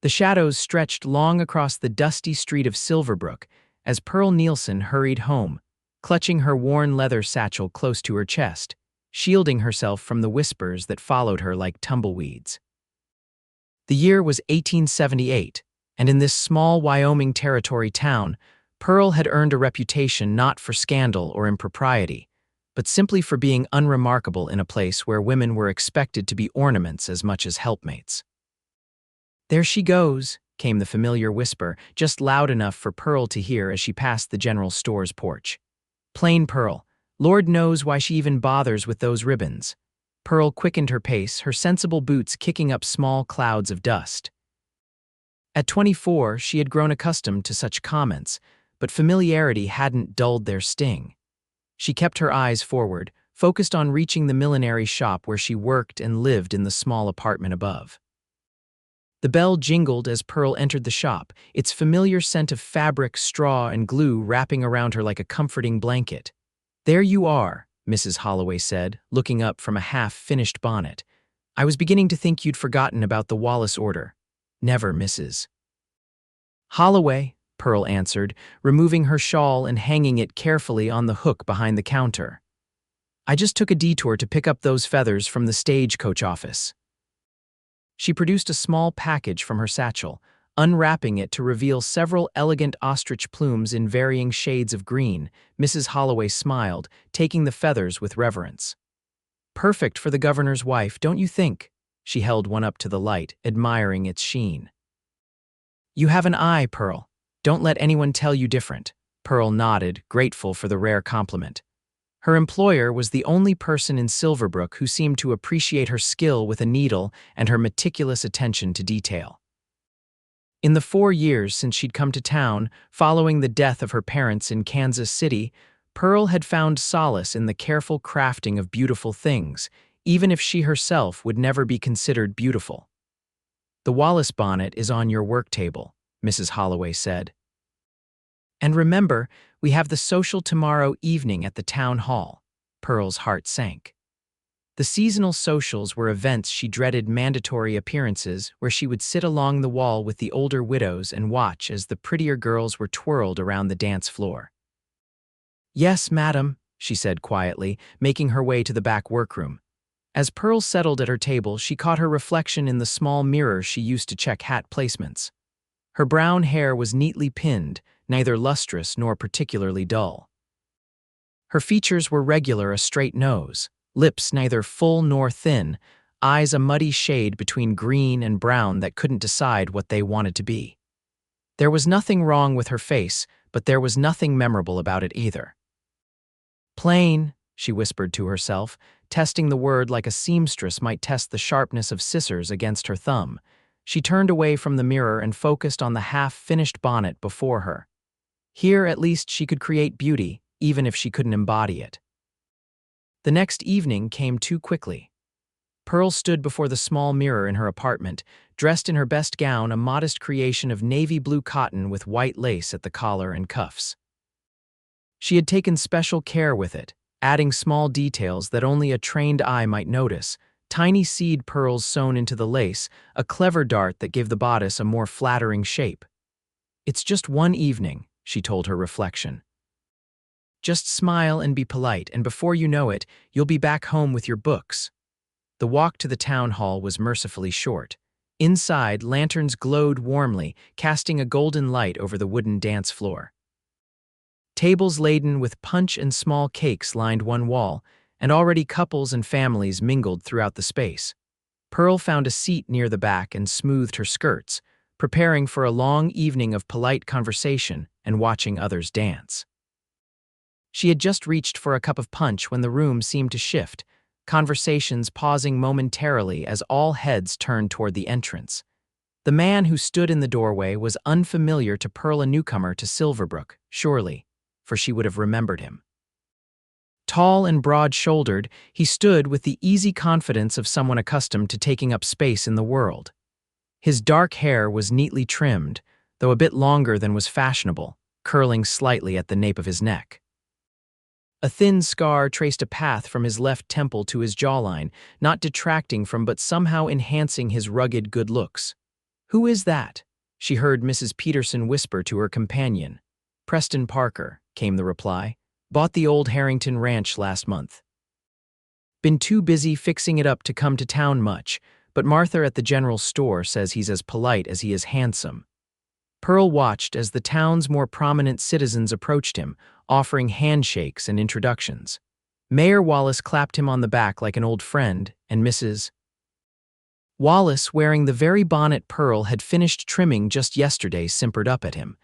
The shadows stretched long across the dusty street of Silverbrook as Pearl Nielsen hurried home, clutching her worn leather satchel close to her chest, shielding herself from the whispers that followed her like tumbleweeds. The year was 1878, and in this small Wyoming territory town, Pearl had earned a reputation not for scandal or impropriety, but simply for being unremarkable in a place where women were expected to be ornaments as much as helpmates. "There she goes," came the familiar whisper, just loud enough for Pearl to hear as she passed the general store's porch. Plain Pearl. Lord knows why she even bothers with those ribbons. Pearl quickened her pace, her sensible boots kicking up small clouds of dust. At 24, she had grown accustomed to such comments, but familiarity hadn't dulled their sting. She kept her eyes forward, focused on reaching the millinery shop where she worked and lived in the small apartment above. The bell jingled as Pearl entered the shop, its familiar scent of fabric, straw, and glue wrapping around her like a comforting blanket. "There you are," Mrs. Holloway said, looking up from a half-finished bonnet. "I was beginning to think you'd forgotten about the Wallace order." "Never, Mrs. Holloway," Pearl answered, removing her shawl and hanging it carefully on the hook behind the counter. "I just took a detour to pick up those feathers from the stagecoach office." She produced a small package from her satchel, unwrapping it to reveal several elegant ostrich plumes in varying shades of green. Mrs. Holloway smiled, taking the feathers with reverence. "Perfect for the governor's wife, don't you think?" She held one up to the light, admiring its sheen. "You have an eye, Pearl. Don't let anyone tell you different." Pearl nodded, grateful for the rare compliment. Her employer was the only person in Silverbrook who seemed to appreciate her skill with a needle and her meticulous attention to detail. In the 4 years since she'd come to town, following the death of her parents in Kansas City, Pearl had found solace in the careful crafting of beautiful things, even if she herself would never be considered beautiful. "The Wallace bonnet is on your work table," Mrs. Holloway said. "And remember, we have the social tomorrow evening at the town hall." Pearl's heart sank. The seasonal socials were events she dreaded, mandatory appearances where she would sit along the wall with the older widows and watch as the prettier girls were twirled around the dance floor. "Yes, madam," she said quietly, making her way to the back workroom. As Pearl settled at her table, she caught her reflection in the small mirror she used to check hat placements. Her brown hair was neatly pinned, neither lustrous nor particularly dull. Her features were regular, a straight nose, lips neither full nor thin, eyes a muddy shade between green and brown that couldn't decide what they wanted to be. There was nothing wrong with her face, but there was nothing memorable about it either. "Plain," she whispered to herself, testing the word like a seamstress might test the sharpness of scissors against her thumb. She turned away from the mirror and focused on the half-finished bonnet before her. Here, at least, she could create beauty, even if she couldn't embody it. The next evening came too quickly. Pearl stood before the small mirror in her apartment, dressed in her best gown, a modest creation of navy blue cotton with white lace at the collar and cuffs. She had taken special care with it, adding small details that only a trained eye might notice, tiny seed pearls sewn into the lace, a clever dart that gave the bodice a more flattering shape. "It's just one evening," she told her reflection. "Just smile and be polite, and before you know it, you'll be back home with your books." The walk to the town hall was mercifully short. Inside, lanterns glowed warmly, casting a golden light over the wooden dance floor. Tables laden with punch and small cakes lined one wall, and already couples and families mingled throughout the space. Pearl found a seat near the back and smoothed her skirts, preparing for a long evening of polite conversation and watching others dance. She had just reached for a cup of punch when the room seemed to shift, conversations pausing momentarily as all heads turned toward the entrance. The man who stood in the doorway was unfamiliar to Pearl, a newcomer to Silverbrook, surely, for she would have remembered him. Tall and broad-shouldered, he stood with the easy confidence of someone accustomed to taking up space in the world. His dark hair was neatly trimmed, though a bit longer than was fashionable, curling slightly at the nape of his neck. A thin scar traced a path from his left temple to his jawline, not detracting from but somehow enhancing his rugged good looks. "Who is that?" she heard Mrs. Peterson whisper to her companion. "Preston Parker," came the reply. "Bought the old Harrington Ranch last month. Been too busy fixing it up to come to town much, but Martha at the general store says he's as polite as he is handsome." Pearl watched as the town's more prominent citizens approached him, offering handshakes and introductions. Mayor Wallace clapped him on the back like an old friend, and Mrs. Wallace, wearing the very bonnet Pearl had finished trimming just yesterday, simpered up at him,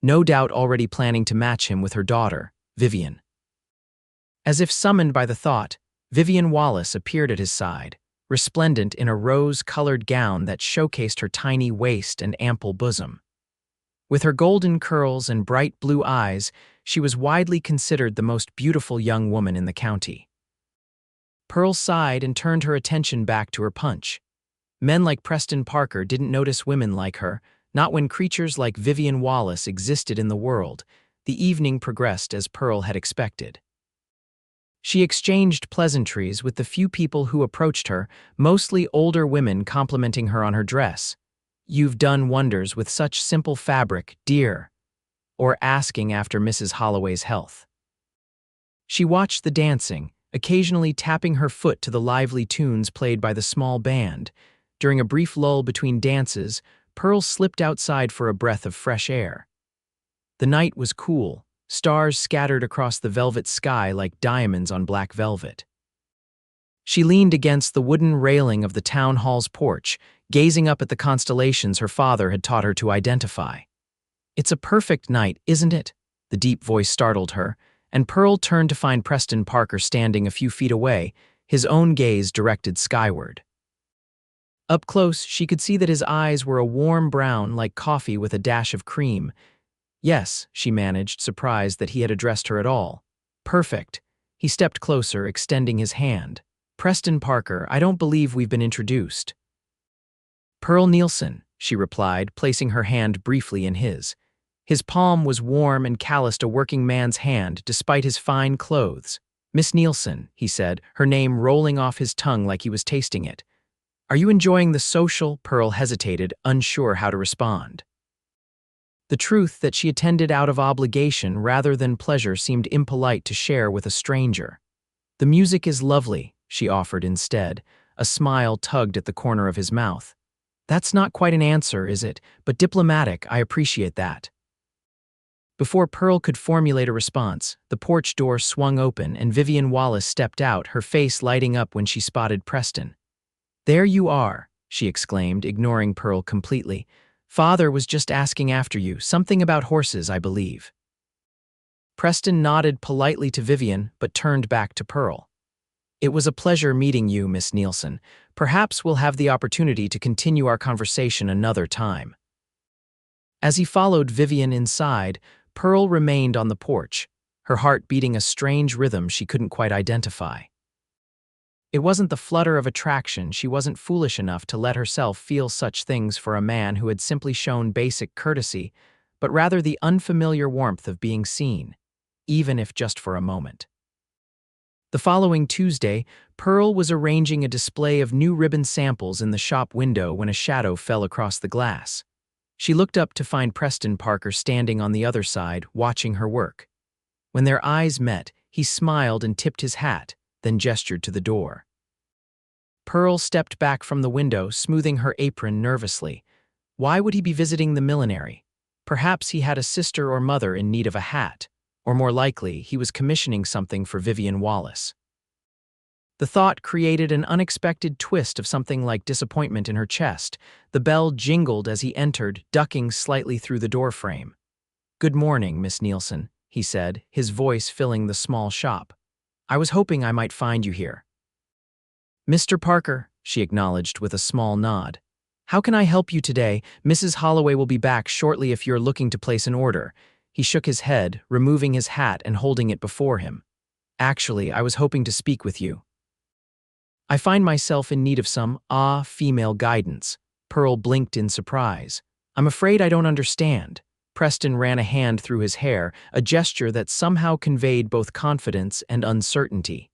no doubt already planning to match him with her daughter, Vivian. As if summoned by the thought, Vivian Wallace appeared at his side, resplendent in a rose-colored gown that showcased her tiny waist and ample bosom. With her golden curls and bright blue eyes, she was widely considered the most beautiful young woman in the county. Pearl sighed and turned her attention back to her punch. Men like Preston Parker didn't notice women like her, not when creatures like Vivian Wallace existed in the world. The evening progressed as Pearl had expected. She exchanged pleasantries with the few people who approached her, mostly older women complimenting her on her dress. "You've done wonders with such simple fabric, dear," or asking after Mrs. Holloway's health. She watched the dancing, occasionally tapping her foot to the lively tunes played by the small band. During a brief lull between dances, Pearl slipped outside for a breath of fresh air. The night was cool, stars scattered across the velvet sky like diamonds on black velvet. She leaned against the wooden railing of the town hall's porch, gazing up at the constellations her father had taught her to identify. "It's a perfect night, isn't it?" The deep voice startled her, and Pearl turned to find Preston Parker standing a few feet away, his own gaze directed skyward. Up close, she could see that his eyes were a warm brown like coffee with a dash of cream. "Yes," she managed, surprised that he had addressed her at all. "Perfect." He stepped closer, extending his hand. "Preston Parker, I don't believe we've been introduced." "Pearl Nielsen," she replied, placing her hand briefly in his. His palm was warm and calloused a working man's hand despite his fine clothes. "Miss Nielsen," he said, her name rolling off his tongue like he was tasting it. "Are you enjoying the social?" Pearl hesitated, unsure how to respond. The truth that she attended out of obligation rather than pleasure seemed impolite to share with a stranger. "The music is lovely," she offered instead. A smile tugged at the corner of his mouth. "That's not quite an answer, is it? But diplomatic, I appreciate that." Before Pearl could formulate a response, the porch door swung open and Vivian Wallace stepped out, her face lighting up when she spotted Preston. "There you are," she exclaimed, ignoring Pearl completely. "Father was just asking after you, something about horses, I believe." Preston nodded politely to Vivian, but turned back to Pearl. "It was a pleasure meeting you, Miss Nielsen. Perhaps we'll have the opportunity to continue our conversation another time." As he followed Vivian inside, Pearl remained on the porch, her heart beating a strange rhythm she couldn't quite identify. It wasn't the flutter of attraction, she wasn't foolish enough to let herself feel such things for a man who had simply shown basic courtesy, but rather the unfamiliar warmth of being seen, even if just for a moment. The following Tuesday, Pearl was arranging a display of new ribbon samples in the shop window when a shadow fell across the glass. She looked up to find Preston Parker standing on the other side, watching her work. When their eyes met, he smiled and tipped his hat, then gestured to the door. Pearl stepped back from the window, smoothing her apron nervously. Why would he be visiting the millinery? Perhaps he had a sister or mother in need of a hat, or more likely, he was commissioning something for Vivian Wallace. The thought created an unexpected twist of something like disappointment in her chest. The bell jingled as he entered, ducking slightly through the doorframe. "Good morning, Miss Nielsen," he said, his voice filling the small shop. "I was hoping I might find you here." "Mr. Parker," she acknowledged with a small nod. "How can I help you today? Mrs. Holloway will be back shortly if you're looking to place an order." He shook his head, removing his hat and holding it before him. "Actually, I was hoping to speak with you. I find myself in need of some female guidance." Pearl blinked in surprise. "I'm afraid I don't understand." Preston ran a hand through his hair, a gesture that somehow conveyed both confidence and uncertainty.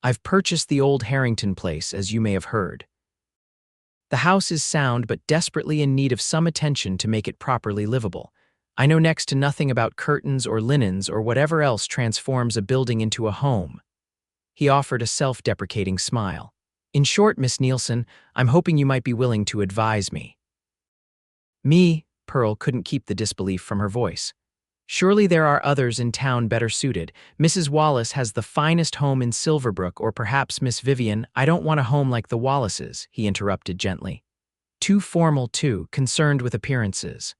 "I've purchased the old Harrington place, as you may have heard." The house is sound but desperately in need of some attention to make it properly livable. I know next to nothing about curtains or linens or whatever else transforms a building into a home." He offered a self-deprecating smile. "In short, Miss Nielsen, I'm hoping you might be willing to advise me." "Me?" Pearl couldn't keep the disbelief from her voice. "Surely there are others in town better suited. Mrs. Wallace has the finest home in Silverbrook, or perhaps Miss Vivian—" "I don't want a home like the Wallaces," he interrupted gently. "Too formal, too, concerned with appearances."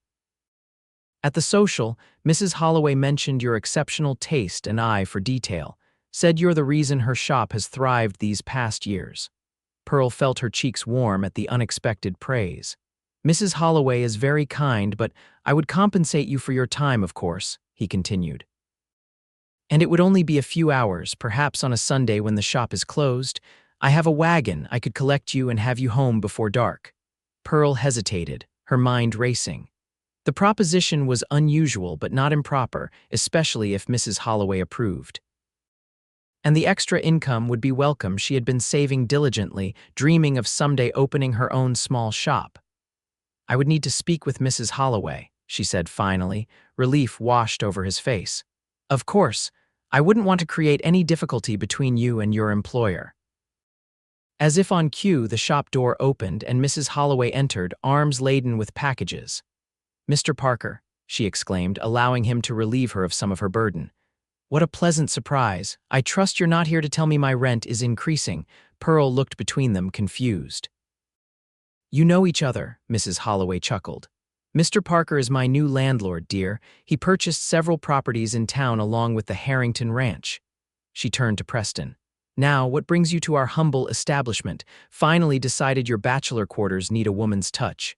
At the social, Mrs. Holloway mentioned your exceptional taste and eye for detail, said you're the reason her shop has thrived these past years. Pearl felt her cheeks warm at the unexpected praise. "Mrs. Holloway is very kind, but I would compensate you for your time, of course," he continued. "And it would only be a few hours, perhaps on a Sunday when the shop is closed. I have a wagon, I could collect you and have you home before dark." Pearl hesitated, her mind racing. The proposition was unusual but not improper, especially if Mrs. Holloway approved. And the extra income would be welcome. She had been saving diligently, dreaming of someday opening her own small shop. "I would need to speak with Mrs. Holloway," she said finally. Relief washed over his face. "Of course, I wouldn't want to create any difficulty between you and your employer." As if on cue, the shop door opened and Mrs. Holloway entered, arms laden with packages. "Mr. Parker," she exclaimed, allowing him to relieve her of some of her burden. "What a pleasant surprise. I trust you're not here to tell me my rent is increasing." Pearl looked between them, confused. "You know each other," Mrs. Holloway chuckled. "Mr. Parker is my new landlord, dear. He purchased several properties in town along with the Harrington Ranch." She turned to Preston. "Now, what brings you to our humble establishment? Finally decided your bachelor quarters need a woman's touch."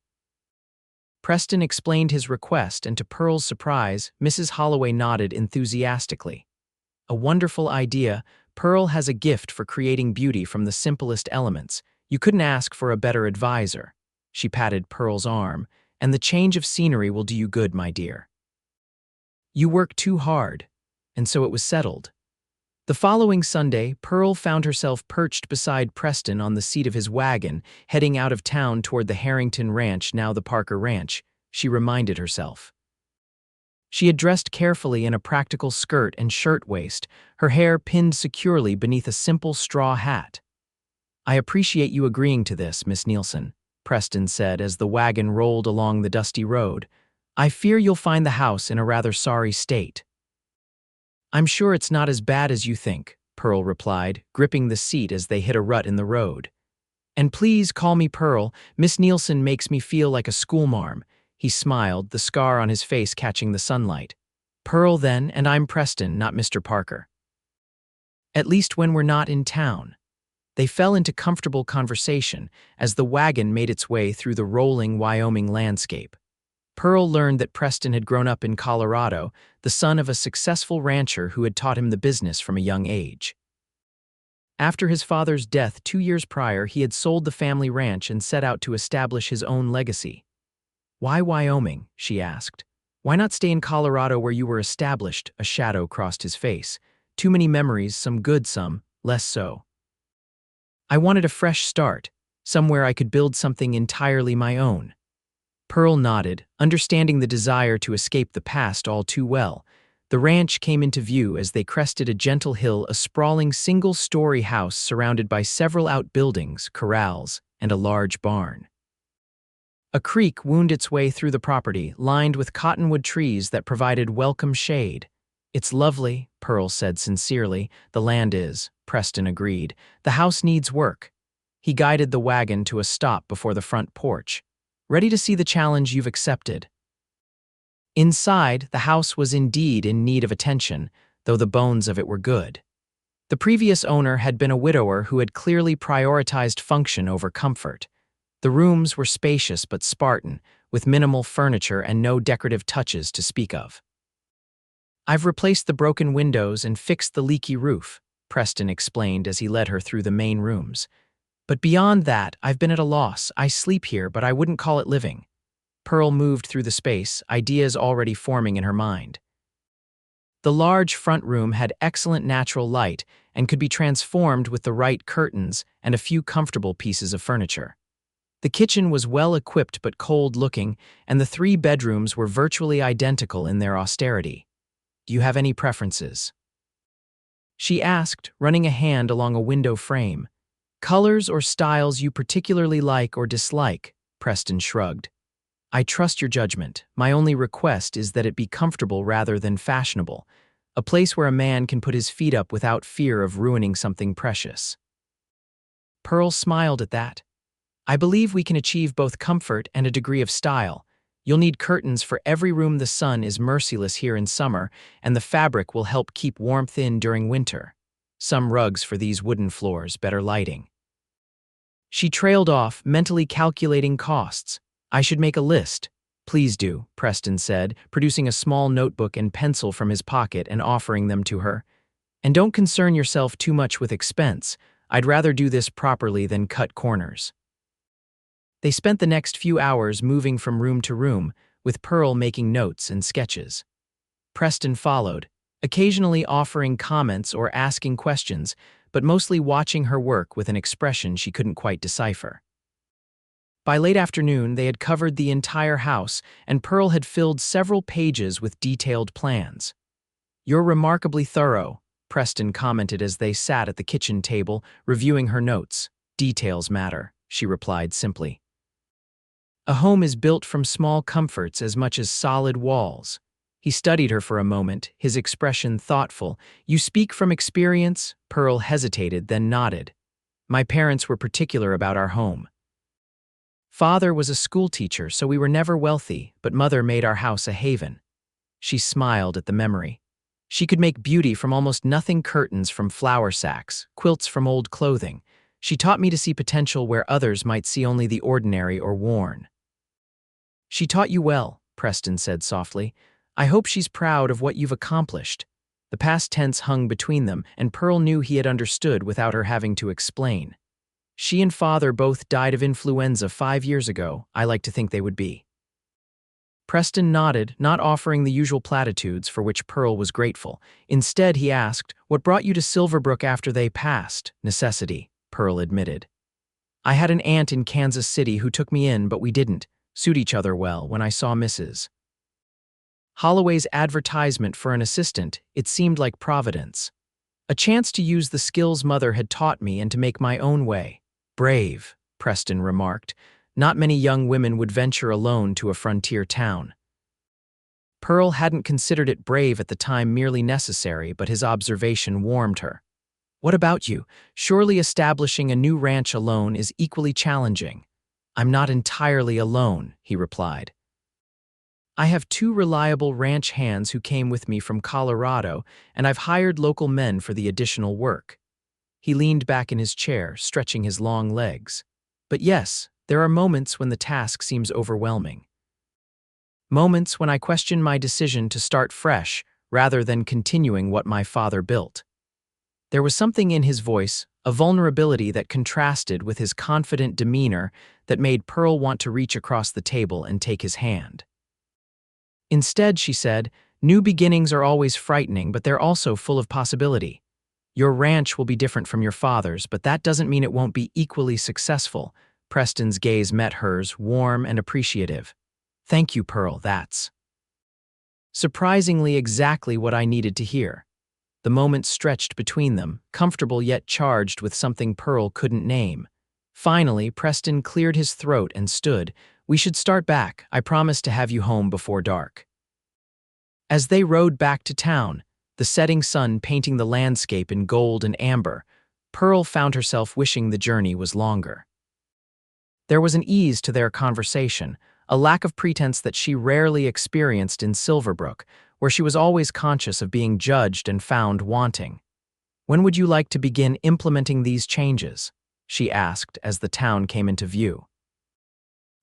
Preston explained his request, and to Pearl's surprise, Mrs. Holloway nodded enthusiastically. "A wonderful idea. Pearl has a gift for creating beauty from the simplest elements. You couldn't ask for a better advisor." She patted Pearl's arm. "And the change of scenery will do you good, my dear." "You work too hard." And so it was settled. The following Sunday, Pearl found herself perched beside Preston on the seat of his wagon, heading out of town toward the Harrington Ranch, now the Parker Ranch, she reminded herself. She had dressed carefully in a practical skirt and shirtwaist, her hair pinned securely beneath a simple straw hat. "I appreciate you agreeing to this, Miss Nielsen," Preston said as the wagon rolled along the dusty road. "I fear you'll find the house in a rather sorry state." "I'm sure it's not as bad as you think," Pearl replied, gripping the seat as they hit a rut in the road. "And please call me Pearl. Miss Nielsen makes me feel like a schoolmarm." He smiled, the scar on his face catching the sunlight. "Pearl, then, and I'm Preston, not Mr. Parker." "At least when we're not in town." They fell into comfortable conversation as the wagon made its way through the rolling Wyoming landscape. Pearl learned that Preston had grown up in Colorado, the son of a successful rancher who had taught him the business from a young age. After his father's death 2 years prior, he had sold the family ranch and set out to establish his own legacy. "Why Wyoming?" she asked. "Why not stay in Colorado where you were established?" A shadow crossed his face. "Too many memories, some good, some less so." "I wanted a fresh start, somewhere I could build something entirely my own." Pearl nodded, understanding the desire to escape the past all too well. The ranch came into view as they crested a gentle hill, a sprawling single-story house surrounded by several outbuildings, corrals, and a large barn. A creek wound its way through the property, lined with cottonwood trees that provided welcome shade. "It's lovely," Pearl said sincerely. "The land is," Preston agreed. "The house needs work." He guided the wagon to a stop before the front porch. "Ready to see the challenge you've accepted?" Inside, the house was indeed in need of attention, though the bones of it were good. The previous owner had been a widower who had clearly prioritized function over comfort. The rooms were spacious but Spartan, with minimal furniture and no decorative touches to speak of. "I've replaced the broken windows and fixed the leaky roof," Preston explained as he led her through the main rooms. "But beyond that, I've been at a loss. I sleep here, but I wouldn't call it living." Pearl moved through the space, ideas already forming in her mind. The large front room had excellent natural light and could be transformed with the right curtains and a few comfortable pieces of furniture. The kitchen was well-equipped but cold-looking, and the 3 bedrooms were virtually identical in their austerity. "Do you have any preferences?" she asked, running a hand along a window frame. "Colors or styles you particularly like or dislike?" Preston shrugged. "I trust your judgment. My only request is that it be comfortable rather than fashionable, a place where a man can put his feet up without fear of ruining something precious." Pearl smiled at that. "I believe we can achieve both comfort and a degree of style. You'll need curtains for every room. The sun is merciless here in summer, and the fabric will help keep warmth in during winter. Some rugs for these wooden floors, better lighting." She trailed off, mentally calculating costs. "I should make a list." "Please do," Preston said, producing a small notebook and pencil from his pocket and offering them to her. "And don't concern yourself too much with expense. I'd rather do this properly than cut corners." They spent the next few hours moving from room to room, with Pearl making notes and sketches. Preston followed, occasionally offering comments or asking questions, but mostly watching her work with an expression she couldn't quite decipher. By late afternoon, they had covered the entire house, and Pearl had filled several pages with detailed plans. "You're remarkably thorough," Preston commented as they sat at the kitchen table, reviewing her notes. "Details matter," she replied simply. "A home is built from small comforts as much as solid walls." He studied her for a moment, his expression thoughtful. "You speak from experience?" Pearl hesitated, then nodded. "My parents were particular about our home. Father was a schoolteacher, so we were never wealthy, but Mother made our house a haven." She smiled at the memory. She could make beauty from almost nothing: curtains from flour sacks, quilts from old clothing. "She taught me to see potential where others might see only the ordinary or worn." "She taught you well," Preston said softly. "I hope she's proud of what you've accomplished." The past tense hung between them, and Pearl knew he had understood without her having to explain. "She and Father both died of influenza 5 years ago. I like to think they would be." Preston nodded, not offering the usual platitudes for which Pearl was grateful. Instead, he asked, "What brought you to Silverbrook after they passed?" "Necessity," Pearl admitted. "I had an aunt in Kansas City who took me in, but we didn't suit each other well. When I saw Mrs. Holloway's advertisement for an assistant, it seemed like providence. A chance to use the skills Mother had taught me and to make my own way." "Brave," Preston remarked. "Not many young women would venture alone to a frontier town." Pearl hadn't considered it brave at the time, merely necessary, but his observation warmed her. "What about you? Surely establishing a new ranch alone is equally challenging." "I'm not entirely alone," he replied. "I have 2 reliable ranch hands who came with me from Colorado, and I've hired local men for the additional work." He leaned back in his chair, stretching his long legs. "But yes, there are moments when the task seems overwhelming. Moments when I question my decision to start fresh rather than continuing what my father built." There was something in his voice, a vulnerability that contrasted with his confident demeanor, that made Pearl want to reach across the table and take his hand. Instead, she said, "New beginnings are always frightening, but they're also full of possibility. Your ranch will be different from your father's, but that doesn't mean it won't be equally successful." Preston's gaze met hers, warm and appreciative. "Thank you, Pearl, that's surprisingly exactly what I needed to hear." The moment stretched between them, comfortable yet charged with something Pearl couldn't name. Finally, Preston cleared his throat and stood. "We should start back. I promise to have you home before dark." As they rode back to town, the setting sun painting the landscape in gold and amber, Pearl found herself wishing the journey was longer. There was an ease to their conversation, a lack of pretense that she rarely experienced in Silverbrook, where she was always conscious of being judged and found wanting. "When would you like to begin implementing these changes?" she asked as the town came into view.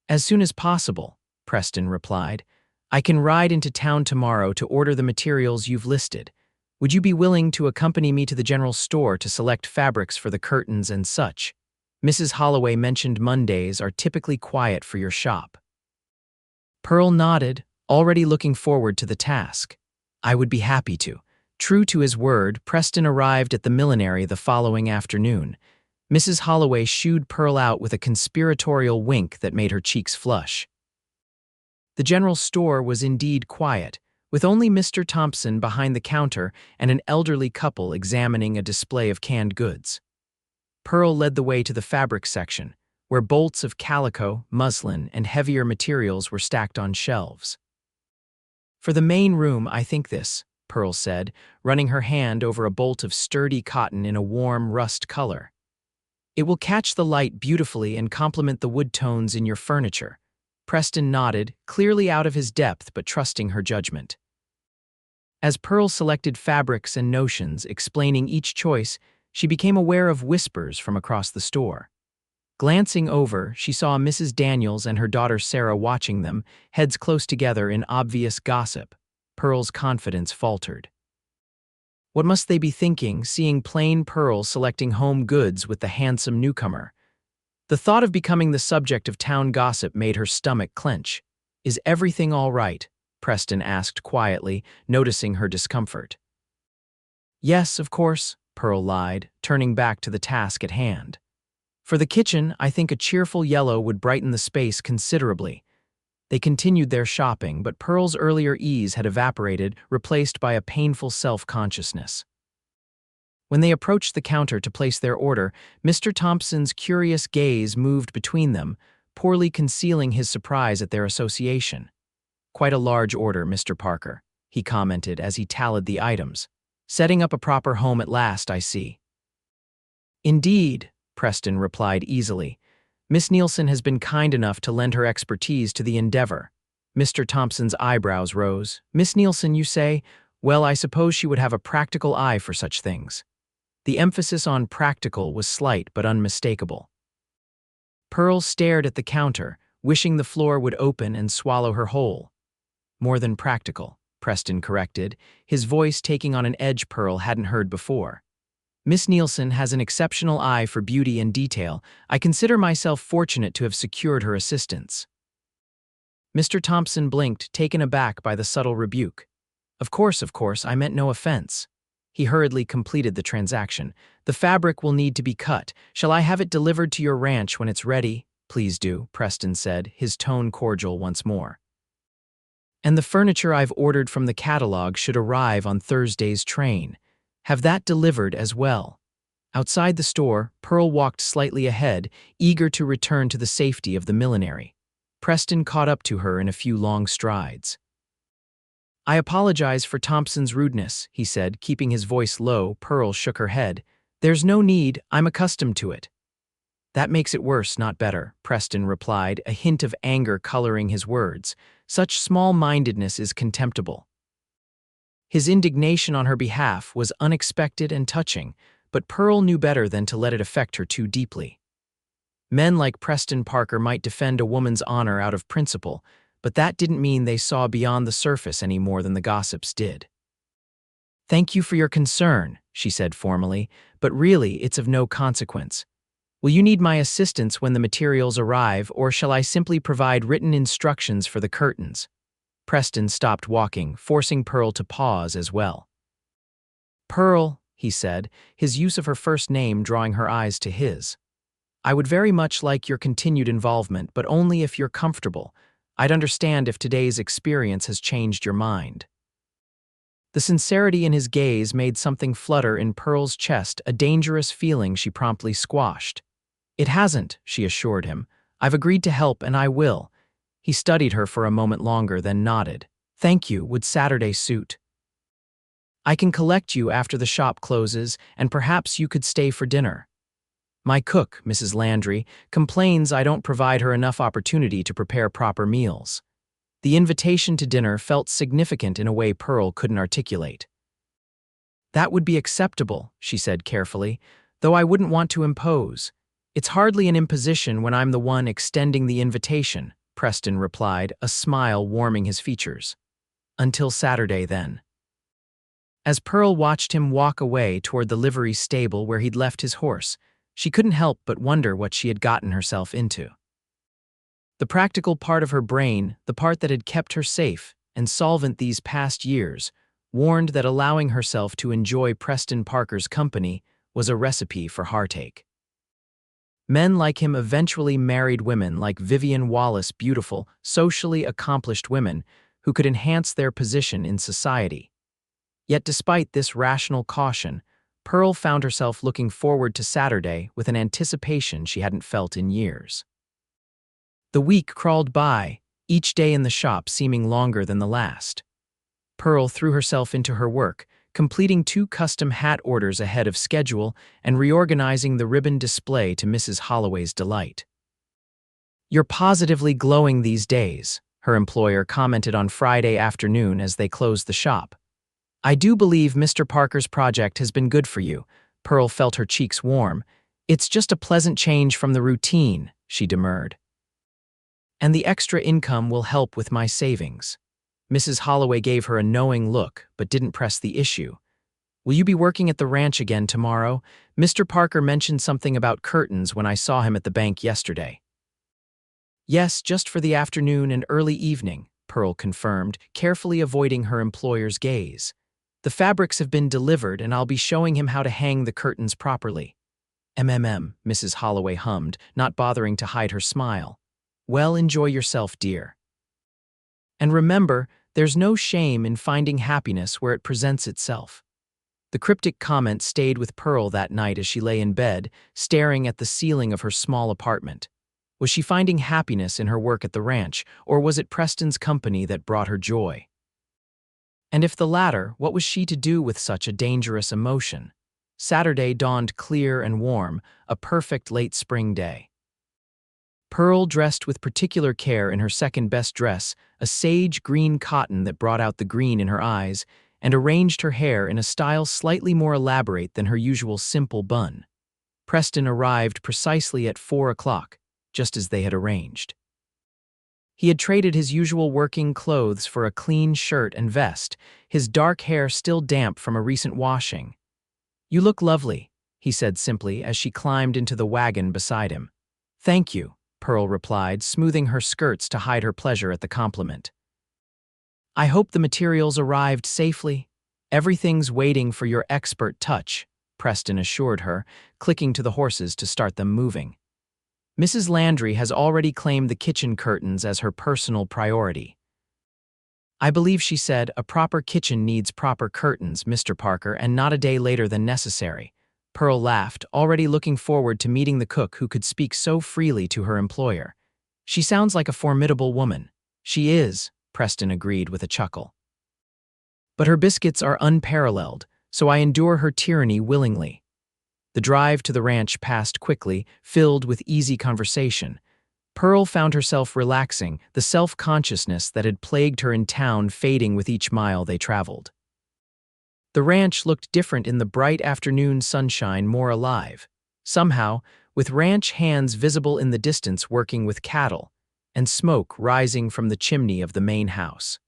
"As soon as possible," Preston replied. "I can ride into town tomorrow to order the materials you've listed. Would you be willing to accompany me to the general store to select fabrics for the curtains and such? Mrs. Holloway mentioned Mondays are typically quiet for your shop." Pearl nodded, already looking forward to the task. "I would be happy to." True to his word, Preston arrived at the millinery the following afternoon. Mrs. Holloway shooed Pearl out with a conspiratorial wink that made her cheeks flush. The general store was indeed quiet, with only Mr. Thompson behind the counter and an elderly couple examining a display of canned goods. Pearl led the way to the fabric section, where bolts of calico, muslin, and heavier materials were stacked on shelves. "For the main room, I think this," Pearl said, running her hand over a bolt of sturdy cotton in a warm rust color. "It will catch the light beautifully and complement the wood tones in your furniture." Preston nodded, clearly out of his depth but trusting her judgment. As Pearl selected fabrics and notions, explaining each choice, she became aware of whispers from across the store. Glancing over, she saw Mrs. Daniels and her daughter Sarah watching them, heads close together in obvious gossip. Pearl's confidence faltered. What must they be thinking, seeing plain Pearl selecting home goods with the handsome newcomer? The thought of becoming the subject of town gossip made her stomach clench. "Is everything all right?" Preston asked quietly, noticing her discomfort. "Yes, of course," Pearl lied, turning back to the task at hand. "For the kitchen, I think a cheerful yellow would brighten the space considerably." They continued their shopping, but Pearl's earlier ease had evaporated, replaced by a painful self-consciousness. When they approached the counter to place their order, Mr. Thompson's curious gaze moved between them, poorly concealing his surprise at their association. "Quite a large order, Mr. Parker," he commented as he tallied the items. "Setting up a proper home at last, I see." "Indeed," Preston replied easily. "Miss Nielsen has been kind enough to lend her expertise to the endeavor." Mr. Thompson's eyebrows rose. "Miss Nielsen, you say? Well, I suppose she would have a practical eye for such things." The emphasis on practical was slight but unmistakable. Pearl stared at the counter, wishing the floor would open and swallow her whole. "More than practical," Preston corrected, his voice taking on an edge Pearl hadn't heard before. "Miss Nielsen has an exceptional eye for beauty and detail. I consider myself fortunate to have secured her assistance." Mr. Thompson blinked, taken aback by the subtle rebuke. Of course, I meant no offense." He hurriedly completed the transaction. "The fabric will need to be cut. Shall I have it delivered to your ranch when it's ready?" "Please do," Preston said, his tone cordial once more. "And the furniture I've ordered from the catalog should arrive on Thursday's train. Have that delivered as well." Outside the store, Pearl walked slightly ahead, eager to return to the safety of the millinery. Preston caught up to her in a few long strides. "I apologize for Thompson's rudeness," he said, keeping his voice low. Pearl shook her head. "There's no need, I'm accustomed to it." "That makes it worse, not better," Preston replied, a hint of anger coloring his words. "Such small-mindedness is contemptible." His indignation on her behalf was unexpected and touching, but Pearl knew better than to let it affect her too deeply. Men like Preston Parker might defend a woman's honor out of principle, but that didn't mean they saw beyond the surface any more than the gossips did. "Thank you for your concern," she said formally, "but really it's of no consequence. Will you need my assistance when the materials arrive, or shall I simply provide written instructions for the curtains?" Preston stopped walking, forcing Pearl to pause as well. "Pearl," he said, his use of her first name drawing her eyes to his. "I would very much like your continued involvement, but only if you're comfortable. I'd understand if today's experience has changed your mind." The sincerity in his gaze made something flutter in Pearl's chest, a dangerous feeling she promptly squashed. "It hasn't," she assured him. "I've agreed to help, and I will." He studied her for a moment longer, then nodded. "Thank you. Would Saturday suit?" "I can collect you after the shop closes, and perhaps you could stay for dinner." "My cook, Mrs. Landry, complains I don't provide her enough opportunity to prepare proper meals." The invitation to dinner felt significant in a way Pearl couldn't articulate. "That would be acceptable," she said carefully, "though I wouldn't want to impose." "It's hardly an imposition when I'm the one extending the invitation," Preston replied, a smile warming his features. "Until Saturday, then." As Pearl watched him walk away toward the livery stable where he'd left his horse, she couldn't help but wonder what she had gotten herself into. The practical part of her brain, the part that had kept her safe and solvent these past years, warned that allowing herself to enjoy Preston Parker's company was a recipe for heartache. Men like him eventually married women like Vivian Wallace, beautiful, socially accomplished women who could enhance their position in society. Yet despite this rational caution, Pearl found herself looking forward to Saturday with an anticipation she hadn't felt in years. The week crawled by, each day in the shop seeming longer than the last. Pearl threw herself into her work, completing 2 custom hat orders ahead of schedule and reorganizing the ribbon display to Mrs. Holloway's delight. "You're positively glowing these days," her employer commented on Friday afternoon as they closed the shop. "I do believe Mr. Parker's project has been good for you." Pearl felt her cheeks warm. "It's just a pleasant change from the routine," she demurred. "And the extra income will help with my savings." Mrs. Holloway gave her a knowing look, but didn't press the issue. "Will you be working at the ranch again tomorrow? Mr. Parker mentioned something about curtains when I saw him at the bank yesterday." "Yes, just for the afternoon and early evening," Pearl confirmed, carefully avoiding her employer's gaze. "The fabrics have been delivered and I'll be showing him how to hang the curtains properly." Mrs. Holloway hummed, not bothering to hide her smile. "Well, enjoy yourself, dear. And remember, there's no shame in finding happiness where it presents itself." The cryptic comment stayed with Pearl that night as she lay in bed, staring at the ceiling of her small apartment. Was she finding happiness in her work at the ranch, or was it Preston's company that brought her joy? And if the latter, what was she to do with such a dangerous emotion? Saturday dawned clear and warm, a perfect late spring day. Pearl dressed with particular care in her second-best dress, a sage green cotton that brought out the green in her eyes, and arranged her hair in a style slightly more elaborate than her usual simple bun. Preston arrived precisely at 4 o'clock, just as they had arranged. He had traded his usual working clothes for a clean shirt and vest, his dark hair still damp from a recent washing. "You look lovely," he said simply as she climbed into the wagon beside him. "Thank you," Pearl replied, smoothing her skirts to hide her pleasure at the compliment. "I hope the materials arrived safely. Everything's waiting for your expert touch," Preston assured her, clicking to the horses to start them moving. "Mrs. Landry has already claimed the kitchen curtains as her personal priority." "I believe," she said, "a proper kitchen needs proper curtains, Mr. Parker, and not a day later than necessary." Pearl laughed, already looking forward to meeting the cook who could speak so freely to her employer. "She sounds like a formidable woman." "She is," Preston agreed with a chuckle. "But her biscuits are unparalleled, so I endure her tyranny willingly." The drive to the ranch passed quickly, filled with easy conversation. Pearl found herself relaxing, the self-consciousness that had plagued her in town fading with each mile they traveled. The ranch looked different in the bright afternoon sunshine, more alive. Somehow, with ranch hands visible in the distance working with cattle, and smoke rising from the chimney of the main house.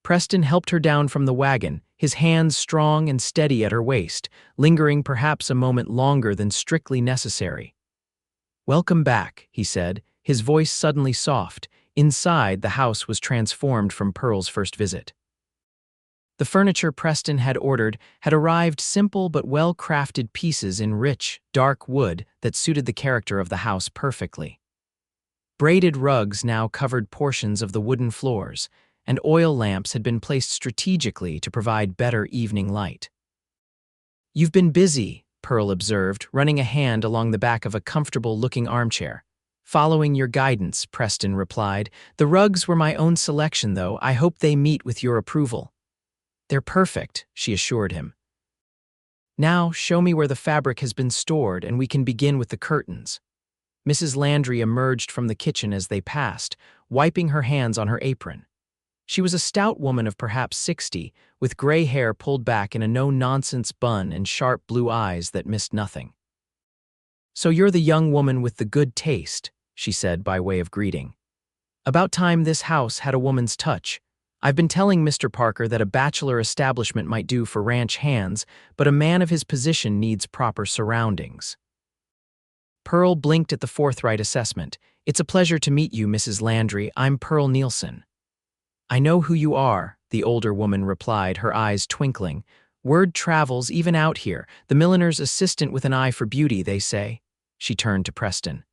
Preston helped her down from the wagon, his hands strong and steady at her waist, lingering perhaps a moment longer than strictly necessary. "Welcome back," he said, his voice suddenly soft. Inside, the house was transformed from Pearl's first visit. The furniture Preston had ordered had arrived, simple but well-crafted pieces in rich, dark wood that suited the character of the house perfectly. Braided rugs now covered portions of the wooden floors, and oil lamps had been placed strategically to provide better evening light. "You've been busy," Pearl observed, running a hand along the back of a comfortable-looking armchair. "Following your guidance," Preston replied. "The rugs were my own selection, though. I hope they meet with your approval." "They're perfect," she assured him. "Now, show me where the fabric has been stored, and we can begin with the curtains." Mrs. Landry emerged from the kitchen as they passed, wiping her hands on her apron. She was a stout woman of perhaps 60, with gray hair pulled back in a no-nonsense bun and sharp blue eyes that missed nothing. "So you're the young woman with the good taste," she said by way of greeting. "About time this house had a woman's touch. I've been telling Mr. Parker that a bachelor establishment might do for ranch hands, but a man of his position needs proper surroundings." Pearl blinked at the forthright assessment. "It's a pleasure to meet you, Mrs. Landry. I'm Pearl Nielsen." "I know who you are," the older woman replied, her eyes twinkling. "Word travels even out here. The milliner's assistant with an eye for beauty, they say." She turned to Preston.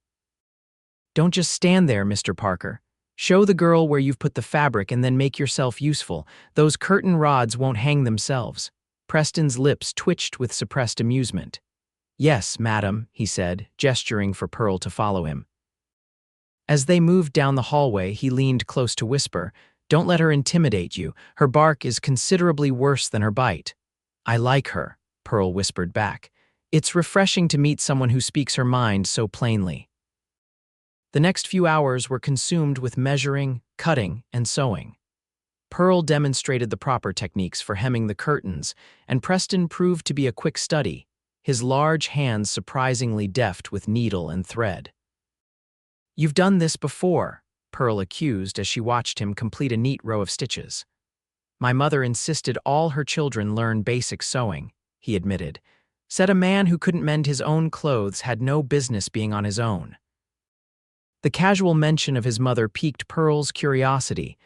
Don't just stand there, Mr. Parker. Show the girl where you've put the fabric and then make yourself useful. Those curtain rods won't hang themselves. Preston's lips twitched with suppressed amusement. Yes, madam, he said, gesturing for Pearl to follow him. As they moved down the hallway, he leaned close to whisper, Don't let her intimidate you. Her bark is considerably worse than her bite. I like her, Pearl whispered back. It's refreshing to meet someone who speaks her mind so plainly. The next few hours were consumed with measuring, cutting, and sewing. Pearl demonstrated the proper techniques for hemming the curtains, and Preston proved to be a quick study, his large hands surprisingly deft with needle and thread. You've done this before, Pearl accused as she watched him complete a neat row of stitches. My mother insisted all her children learn basic sewing, he admitted. Said a man who couldn't mend his own clothes had no business being on his own. The casual mention of his mother piqued Pearl's curiosity.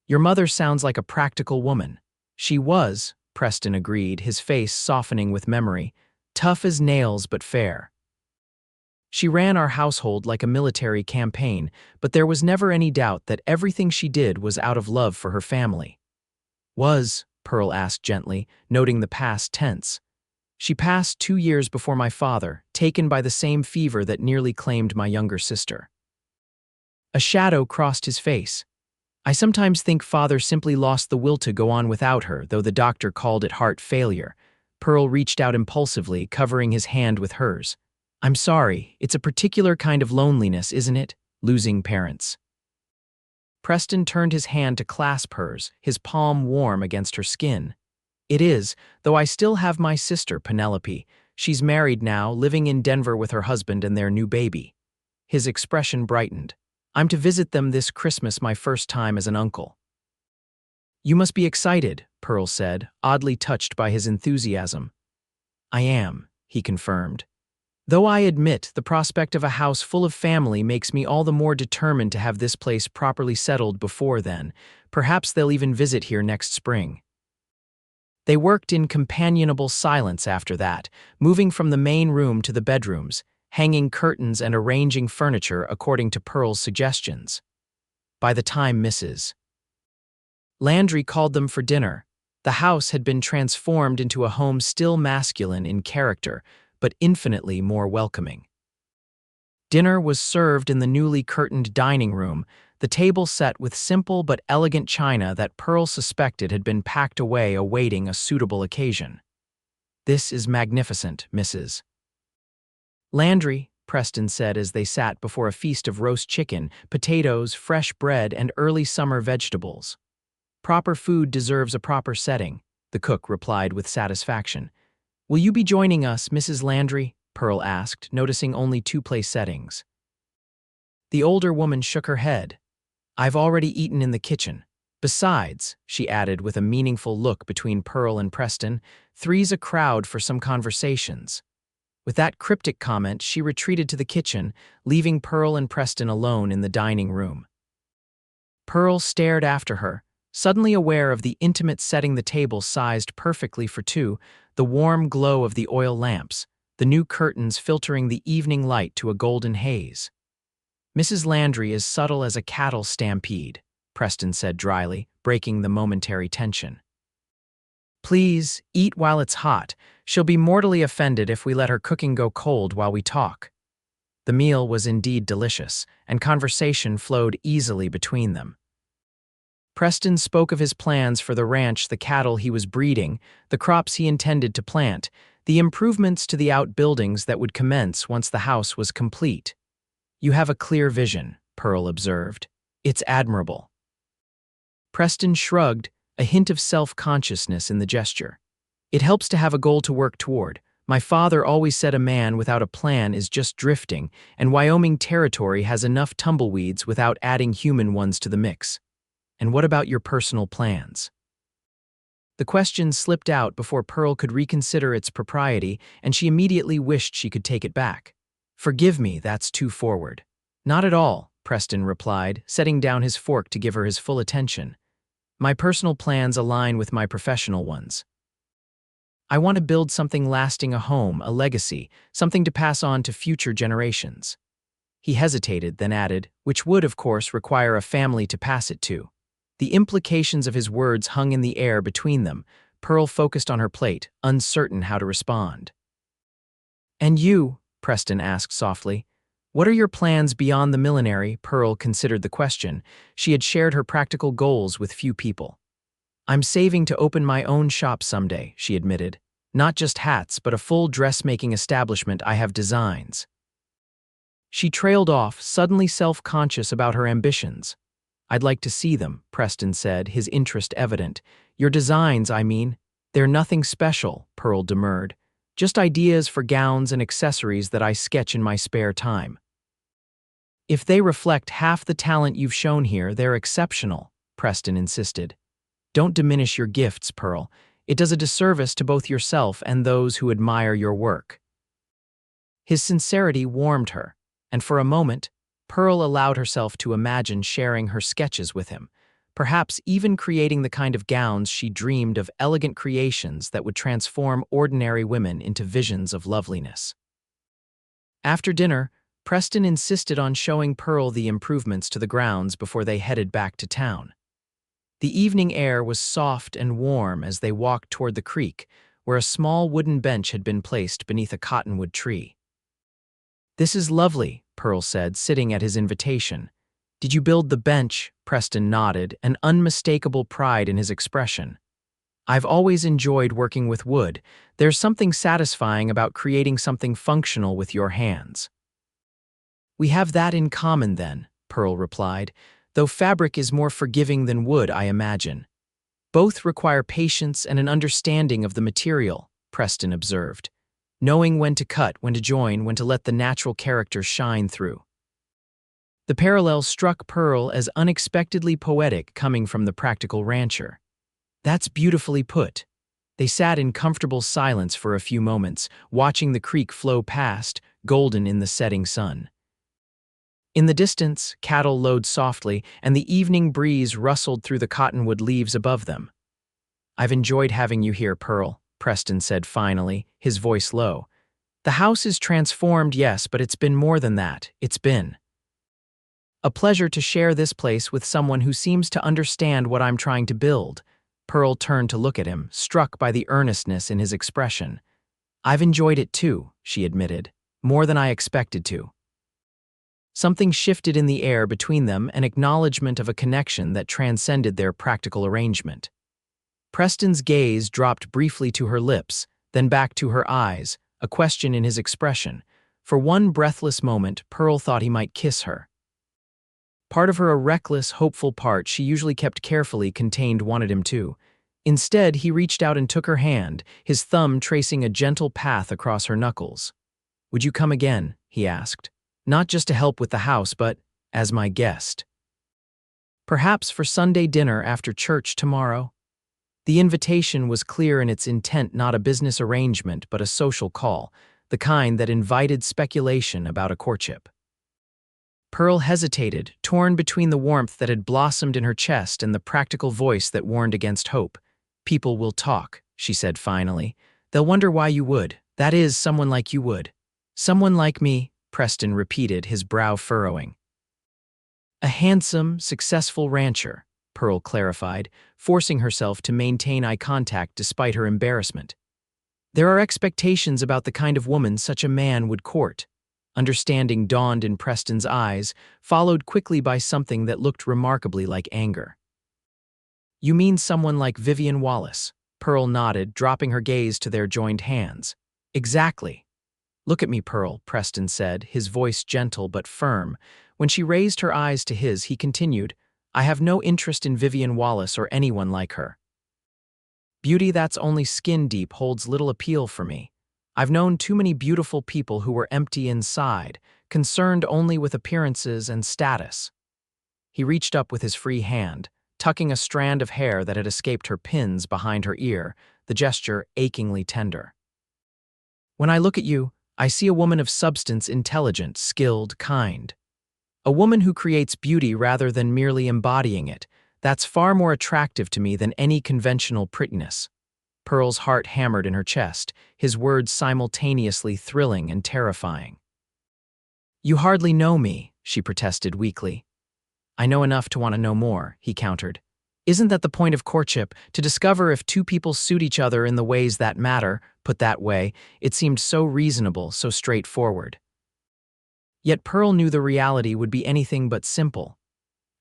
Your mother sounds like a practical woman. She was, Preston agreed, his face softening with memory. Tough as nails but fair. She ran our household like a military campaign, but there was never any doubt that everything she did was out of love for her family. Was, Pearl asked gently, noting the past tense. She passed 2 years before my father, taken by the same fever that nearly claimed my younger sister. A shadow crossed his face. I sometimes think father simply lost the will to go on without her, though the doctor called it heart failure. Pearl reached out impulsively, covering his hand with hers. I'm sorry, it's a particular kind of loneliness, isn't it? Losing parents. Preston turned his hand to clasp hers, his palm warm against her skin. It is, though I still have my sister, Penelope. She's married now, living in Denver with her husband and their new baby. His expression brightened. I'm to visit them this Christmas, my first time as an uncle. You must be excited, Pearl said, oddly touched by his enthusiasm. I am, he confirmed. Though I admit the prospect of a house full of family makes me all the more determined to have this place properly settled before then. Perhaps they'll even visit here next spring. They worked in companionable silence after that, moving from the main room to the bedrooms, hanging curtains and arranging furniture according to Pearl's suggestions. By the time Mrs. Landry called them for dinner, the house had been transformed into a home still masculine in character, but infinitely more welcoming. Dinner was served in the newly curtained dining room, the table set with simple but elegant china that Pearl suspected had been packed away awaiting a suitable occasion. This is magnificent, Mrs. Landry, Preston said as they sat before a feast of roast chicken, potatoes, fresh bread, and early summer vegetables. Proper food deserves a proper setting, the cook replied with satisfaction. Will you be joining us, Mrs. Landry? Pearl asked, noticing only 2 place settings. The older woman shook her head. I've already eaten in the kitchen. Besides, she added with a meaningful look between Pearl and Preston, 3's a crowd for some conversations. With that cryptic comment, she retreated to the kitchen, leaving Pearl and Preston alone in the dining room. Pearl stared after her, suddenly aware of the intimate setting the table sized perfectly for 2, the warm glow of the oil lamps, the new curtains filtering the evening light to a golden haze. Mrs. Landry is subtle as a cattle stampede, Preston said dryly, breaking the momentary tension. Please, eat while it's hot. She'll be mortally offended if we let her cooking go cold while we talk. The meal was indeed delicious, and conversation flowed easily between them. Preston spoke of his plans for the ranch, the cattle he was breeding, the crops he intended to plant, the improvements to the outbuildings that would commence once the house was complete. You have a clear vision, Pearl observed. It's admirable. Preston shrugged, a hint of self-consciousness in the gesture. It helps to have a goal to work toward. My father always said a man without a plan is just drifting, and Wyoming territory has enough tumbleweeds without adding human ones to the mix. And what about your personal plans? The question slipped out before Pearl could reconsider its propriety, and she immediately wished she could take it back. Forgive me, that's too forward. Not at all, Preston replied, setting down his fork to give her his full attention. My personal plans align with my professional ones. I want to build something lasting, a home, a legacy, something to pass on to future generations." He hesitated, then added, "which would, of course, require a family to pass it to." The implications of his words hung in the air between them. Pearl focused on her plate, uncertain how to respond. "And you?" Preston asked softly. "What are your plans beyond the millinery?" Pearl considered the question. She had shared her practical goals with few people. "I'm saving to open my own shop someday," she admitted. "Not just hats, but a full dressmaking establishment. I have designs." She trailed off, suddenly self-conscious about her ambitions. "I'd like to see them," Preston said, his interest evident. "Your designs, I mean. They're nothing special," Pearl demurred. "Just ideas for gowns and accessories that I sketch in my spare time." "If they reflect half the talent you've shown here, they're exceptional," Preston insisted. "Don't diminish your gifts, Pearl. It does a disservice to both yourself and those who admire your work." His sincerity warmed her, and for a moment, Pearl allowed herself to imagine sharing her sketches with him, perhaps even creating the kind of gowns she dreamed of, elegant creations that would transform ordinary women into visions of loveliness. After dinner, Preston insisted on showing Pearl the improvements to the grounds before they headed back to town. The evening air was soft and warm as they walked toward the creek, where a small wooden bench had been placed beneath a cottonwood tree. "This is lovely," Pearl said, sitting at his invitation. "Did you build the bench?" Preston nodded, an unmistakable pride in his expression. "I've always enjoyed working with wood. There's something satisfying about creating something functional with your hands." "We have that in common then," Pearl replied, "though fabric is more forgiving than wood, I imagine." "Both require patience and an understanding of the material," Preston observed. "Knowing when to cut, when to join, when to let the natural character shine through." The parallel struck Pearl as unexpectedly poetic coming from the practical rancher. "That's beautifully put." They sat in comfortable silence for a few moments, watching the creek flow past, golden in the setting sun. In the distance, cattle lowed softly, and the evening breeze rustled through the cottonwood leaves above them. "I've enjoyed having you here, Pearl," Preston said finally, his voice low. "The house is transformed, yes, but it's been more than that. It's been a pleasure to share this place with someone who seems to understand what I'm trying to build." Pearl turned to look at him, struck by the earnestness in his expression. "I've enjoyed it too," she admitted, "more than I expected to." Something shifted in the air between them, an acknowledgement of a connection that transcended their practical arrangement. Preston's gaze dropped briefly to her lips, then back to her eyes, a question in his expression. For one breathless moment, Pearl thought he might kiss her. Part of her, a reckless, hopeful part she usually kept carefully contained, wanted him to. Instead, he reached out and took her hand, his thumb tracing a gentle path across her knuckles. "Would you come again?" he asked. "Not just to help with the house, but as my guest. Perhaps for Sunday dinner after church tomorrow?" The invitation was clear in its intent, not a business arrangement, but a social call, the kind that invited speculation about a courtship. Pearl hesitated, torn between the warmth that had blossomed in her chest and the practical voice that warned against hope. "People will talk," she said finally. "They'll wonder why you would. That is, someone like you would." "Someone like me," Preston repeated, his brow furrowing. "A handsome, successful rancher," Pearl clarified, forcing herself to maintain eye contact despite her embarrassment. "There are expectations about the kind of woman such a man would court." Understanding dawned in Preston's eyes, followed quickly by something that looked remarkably like anger. "You mean someone like Vivian Wallace?" Pearl nodded, dropping her gaze to their joined hands. "Exactly." "Look at me, Pearl," Preston said, his voice gentle but firm. When she raised her eyes to his, he continued, "I have no interest in Vivian Wallace or anyone like her. Beauty that's only skin deep holds little appeal for me. I've known too many beautiful people who were empty inside, concerned only with appearances and status." He reached up with his free hand, tucking a strand of hair that had escaped her pins behind her ear, the gesture achingly tender. "When I look at you, I see a woman of substance, intelligent, skilled, kind. A woman who creates beauty rather than merely embodying it. That's far more attractive to me than any conventional prettiness." Pearl's heart hammered in her chest, his words simultaneously thrilling and terrifying. "You hardly know me," she protested weakly. "I know enough to want to know more," he countered. "Isn't that the point of courtship, to discover if two people suit each other in the ways that matter?" Put that way, it seemed so reasonable, so straightforward. Yet Pearl knew the reality would be anything but simple.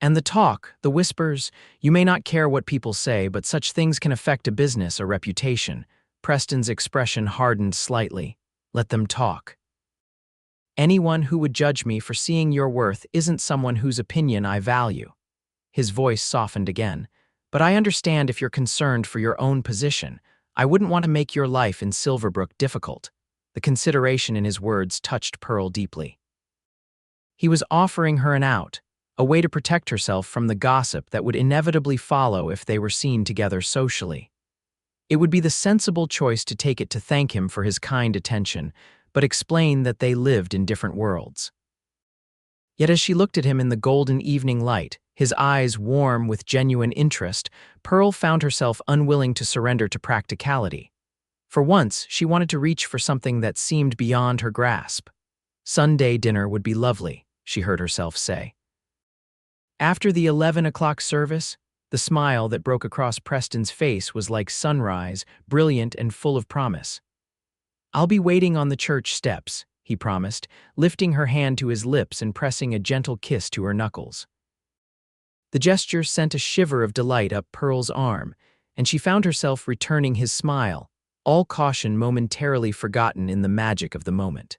And the talk, the whispers, you may not care what people say, but such things can affect a business, a reputation. Preston's expression hardened slightly. Let them talk. Anyone who would judge me for seeing your worth isn't someone whose opinion I value. His voice softened again. But I understand if you're concerned for your own position. I wouldn't want to make your life in Silverbrook difficult. The consideration in his words touched Pearl deeply. He was offering her an out, a way to protect herself from the gossip that would inevitably follow if they were seen together socially. It would be the sensible choice to take it to thank him for his kind attention, but explain that they lived in different worlds. Yet as she looked at him in the golden evening light, his eyes warm with genuine interest, Pearl found herself unwilling to surrender to practicality. For once, she wanted to reach for something that seemed beyond her grasp. Sunday dinner would be lovely, she heard herself say. After the 11 o'clock service, the smile that broke across Preston's face was like sunrise, brilliant and full of promise. "I'll be waiting on the church steps," he promised, lifting her hand to his lips and pressing a gentle kiss to her knuckles. The gesture sent a shiver of delight up Pearl's arm, and she found herself returning his smile, all caution momentarily forgotten in the magic of the moment.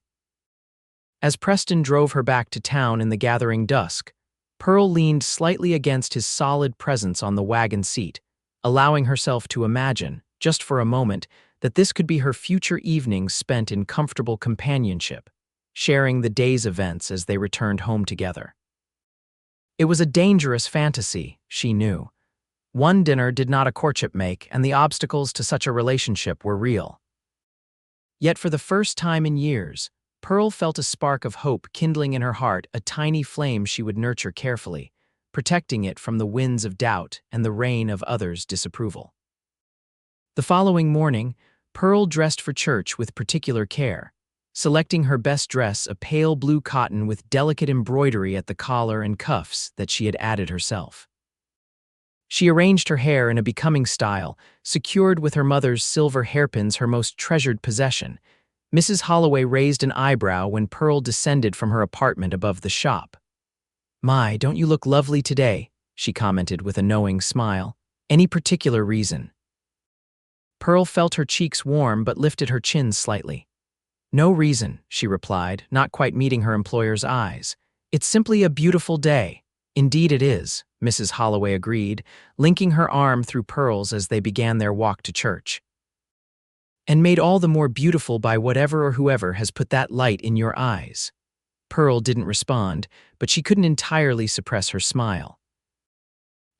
As Preston drove her back to town in the gathering dusk, Pearl leaned slightly against his solid presence on the wagon seat, allowing herself to imagine, just for a moment, that this could be her future evenings spent in comfortable companionship, sharing the day's events as they returned home together. It was a dangerous fantasy, she knew. One dinner did not a courtship make, and the obstacles to such a relationship were real. Yet for the first time in years, Pearl felt a spark of hope kindling in her heart, a tiny flame she would nurture carefully, protecting it from the winds of doubt and the rain of others' disapproval. The following morning, Pearl dressed for church with particular care, selecting her best dress, a pale blue cotton with delicate embroidery at the collar and cuffs that she had added herself. She arranged her hair in a becoming style, secured with her mother's silver hairpins, her most treasured possession. Mrs. Holloway raised an eyebrow when Pearl descended from her apartment above the shop. "My, don't you look lovely today?" she commented with a knowing smile. "Any particular reason?" Pearl felt her cheeks warm but lifted her chin slightly. "No reason," she replied, not quite meeting her employer's eyes. "It's simply a beautiful day." "Indeed it is," Mrs. Holloway agreed, linking her arm through Pearl's as they began their walk to church. "And made all the more beautiful by whatever or whoever has put that light in your eyes." Pearl didn't respond, but she couldn't entirely suppress her smile.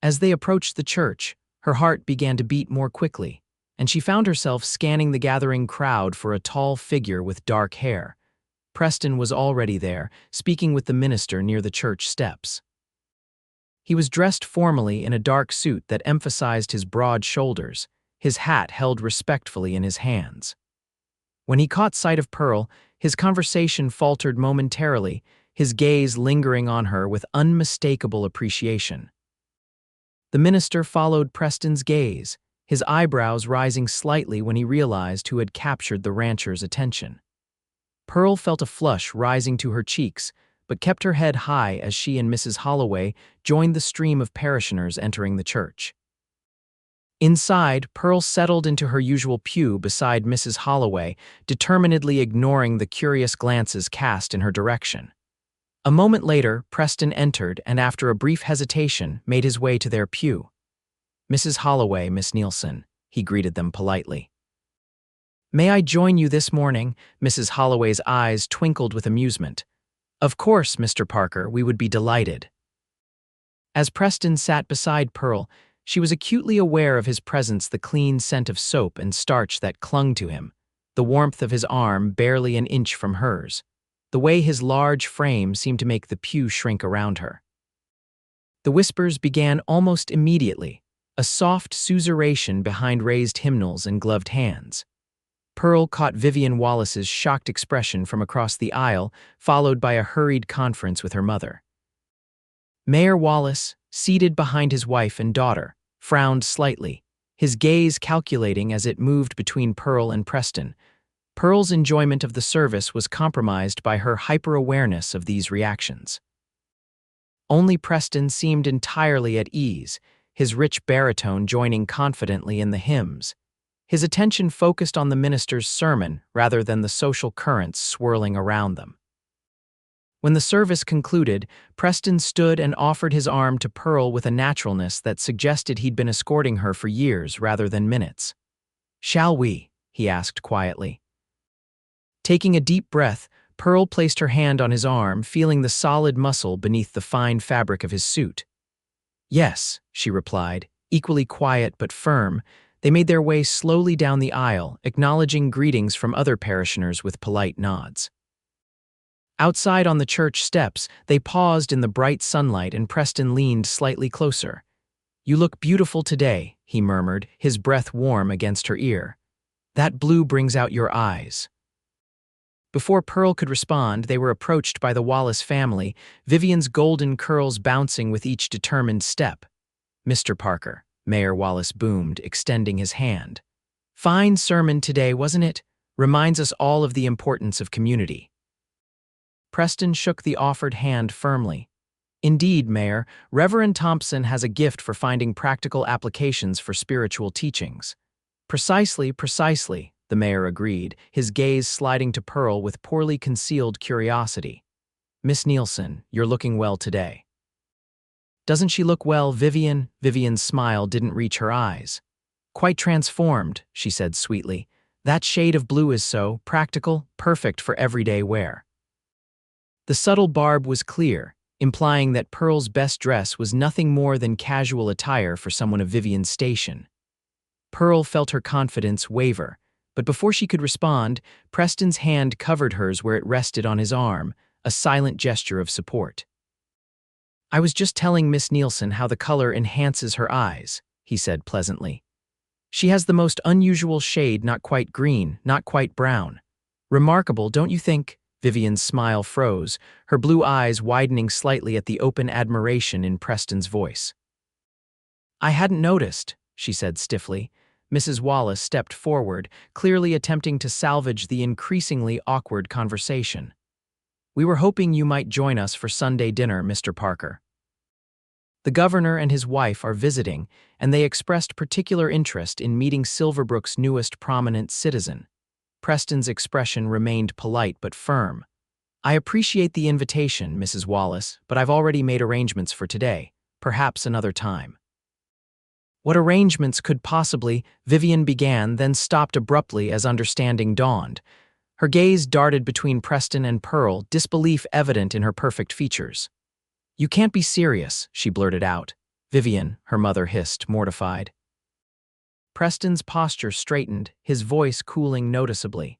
As they approached the church, her heart began to beat more quickly, and she found herself scanning the gathering crowd for a tall figure with dark hair. Preston was already there, speaking with the minister near the church steps. He was dressed formally in a dark suit that emphasized his broad shoulders, his hat held respectfully in his hands. When he caught sight of Pearl, his conversation faltered momentarily, his gaze lingering on her with unmistakable appreciation. The minister followed Preston's gaze, his eyebrows rising slightly when he realized who had captured the rancher's attention. Pearl felt a flush rising to her cheeks, but kept her head high as she and Mrs. Holloway joined the stream of parishioners entering the church. Inside, Pearl settled into her usual pew beside Mrs. Holloway, determinedly ignoring the curious glances cast in her direction. A moment later, Preston entered and after a brief hesitation made his way to their pew. "Mrs. Holloway, Miss Nielsen," he greeted them politely. "May I join you this morning?" Mrs. Holloway's eyes twinkled with amusement. "Of course, Mr. Parker, we would be delighted." As Preston sat beside Pearl, she was acutely aware of his presence, the clean scent of soap and starch that clung to him, the warmth of his arm barely an inch from hers, the way his large frame seemed to make the pew shrink around her. The whispers began almost immediately, a soft susurration behind raised hymnals and gloved hands. Pearl caught Vivian Wallace's shocked expression from across the aisle, followed by a hurried conference with her mother. Mayor Wallace, seated behind his wife and daughter, frowned slightly, his gaze calculating as it moved between Pearl and Preston. Pearl's enjoyment of the service was compromised by her hyper-awareness of these reactions. Only Preston seemed entirely at ease, his rich baritone joining confidently in the hymns. His attention focused on the minister's sermon rather than the social currents swirling around them. When the service concluded, Preston stood and offered his arm to Pearl with a naturalness that suggested he'd been escorting her for years rather than minutes. "Shall we?" he asked quietly. Taking a deep breath, Pearl placed her hand on his arm, feeling the solid muscle beneath the fine fabric of his suit. "Yes," she replied, equally quiet but firm. They made their way slowly down the aisle, acknowledging greetings from other parishioners with polite nods. Outside on the church steps, they paused in the bright sunlight and Preston leaned slightly closer. "You look beautiful today," he murmured, his breath warm against her ear. "That blue brings out your eyes." Before Pearl could respond, they were approached by the Wallace family, Vivian's golden curls bouncing with each determined step. "Mr. Parker," Mayor Wallace boomed, extending his hand. "Fine sermon today, wasn't it? Reminds us all of the importance of community." Preston shook the offered hand firmly. "Indeed, Mayor, Reverend Thompson has a gift for finding practical applications for spiritual teachings." Precisely, the mayor agreed, his gaze sliding to Pearl with poorly concealed curiosity. "Miss Nielsen, you're looking well today." "Doesn't she look well, Vivian?" Vivian's smile didn't reach her eyes. "Quite transformed," she said sweetly. "That shade of blue is so practical, perfect for everyday wear." The subtle barb was clear, implying that Pearl's best dress was nothing more than casual attire for someone of Vivian's station. Pearl felt her confidence waver, but before she could respond, Preston's hand covered hers where it rested on his arm, a silent gesture of support. "I was just telling Miss Nielsen how the color enhances her eyes," he said pleasantly. "She has the most unusual shade, not quite green, not quite brown. Remarkable, don't you think?" Vivian's smile froze, her blue eyes widening slightly at the open admiration in Preston's voice. "I hadn't noticed," she said stiffly. Mrs. Wallace stepped forward, clearly attempting to salvage the increasingly awkward conversation. "We were hoping you might join us for Sunday dinner, Mr. Parker. The governor and his wife are visiting, and they expressed particular interest in meeting Silverbrook's newest prominent citizen." Preston's expression remained polite but firm. "I appreciate the invitation, Mrs. Wallace, but I've already made arrangements for today, perhaps another time." "What arrangements could possibly," Vivian began, then stopped abruptly as understanding dawned. Her gaze darted between Preston and Pearl, disbelief evident in her perfect features. "You can't be serious," she blurted out. "Vivian," her mother hissed, mortified. Preston's posture straightened, his voice cooling noticeably.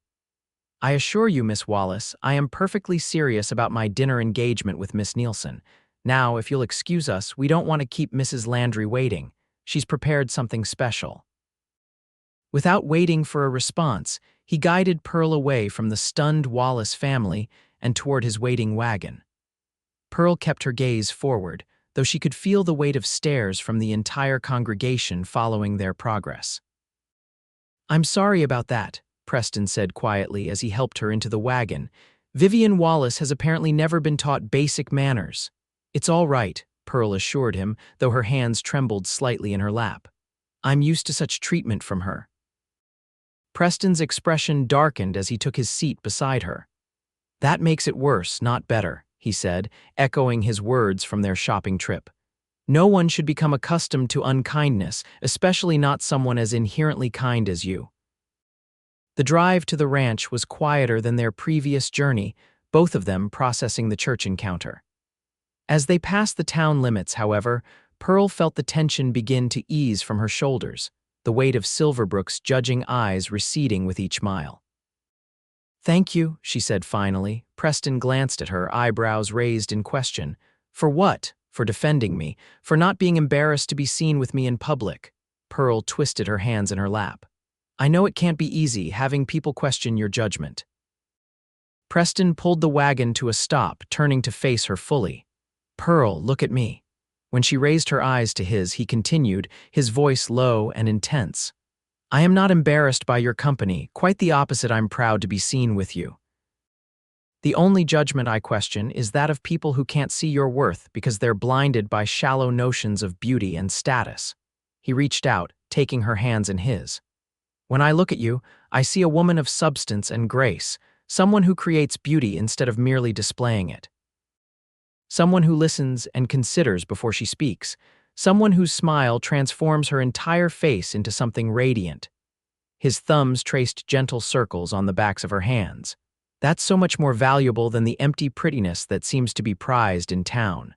"I assure you, Miss Wallace, I am perfectly serious about my dinner engagement with Miss Nielsen. Now, if you'll excuse us, we don't want to keep Mrs. Landry waiting. She's prepared something special." Without waiting for a response, he guided Pearl away from the stunned Wallace family and toward his waiting wagon. Pearl kept her gaze forward, though she could feel the weight of stares from the entire congregation following their progress. "I'm sorry about that," Preston said quietly as he helped her into the wagon. "Vivian Wallace has apparently never been taught basic manners." "It's all right," Pearl assured him, though her hands trembled slightly in her lap. "I'm used to such treatment from her." Preston's expression darkened as he took his seat beside her. "That makes it worse, not better," he said, echoing his words from their shopping trip. "No one should become accustomed to unkindness, especially not someone as inherently kind as you." The drive to the ranch was quieter than their previous journey, both of them processing the church encounter. As they passed the town limits, however, Pearl felt the tension begin to ease from her shoulders, the weight of Silverbrook's judging eyes receding with each mile. "Thank you," she said finally. Preston glanced at her, eyebrows raised in question. "For what?" for defending me, for not being embarrassed to be seen with me in public. Pearl twisted her hands in her lap. I know it can't be easy having people question your judgment. Preston pulled the wagon to a stop, turning to face her fully. Pearl, look at me. When she raised her eyes to his, he continued, his voice low and intense. I am not embarrassed by your company, quite the opposite, I'm proud to be seen with you. The only judgment I question is that of people who can't see your worth because they're blinded by shallow notions of beauty and status. He reached out, taking her hands in his. When I look at you, I see a woman of substance and grace, someone who creates beauty instead of merely displaying it. Someone who listens and considers before she speaks, someone whose smile transforms her entire face into something radiant. His thumbs traced gentle circles on the backs of her hands. That's so much more valuable than the empty prettiness that seems to be prized in town.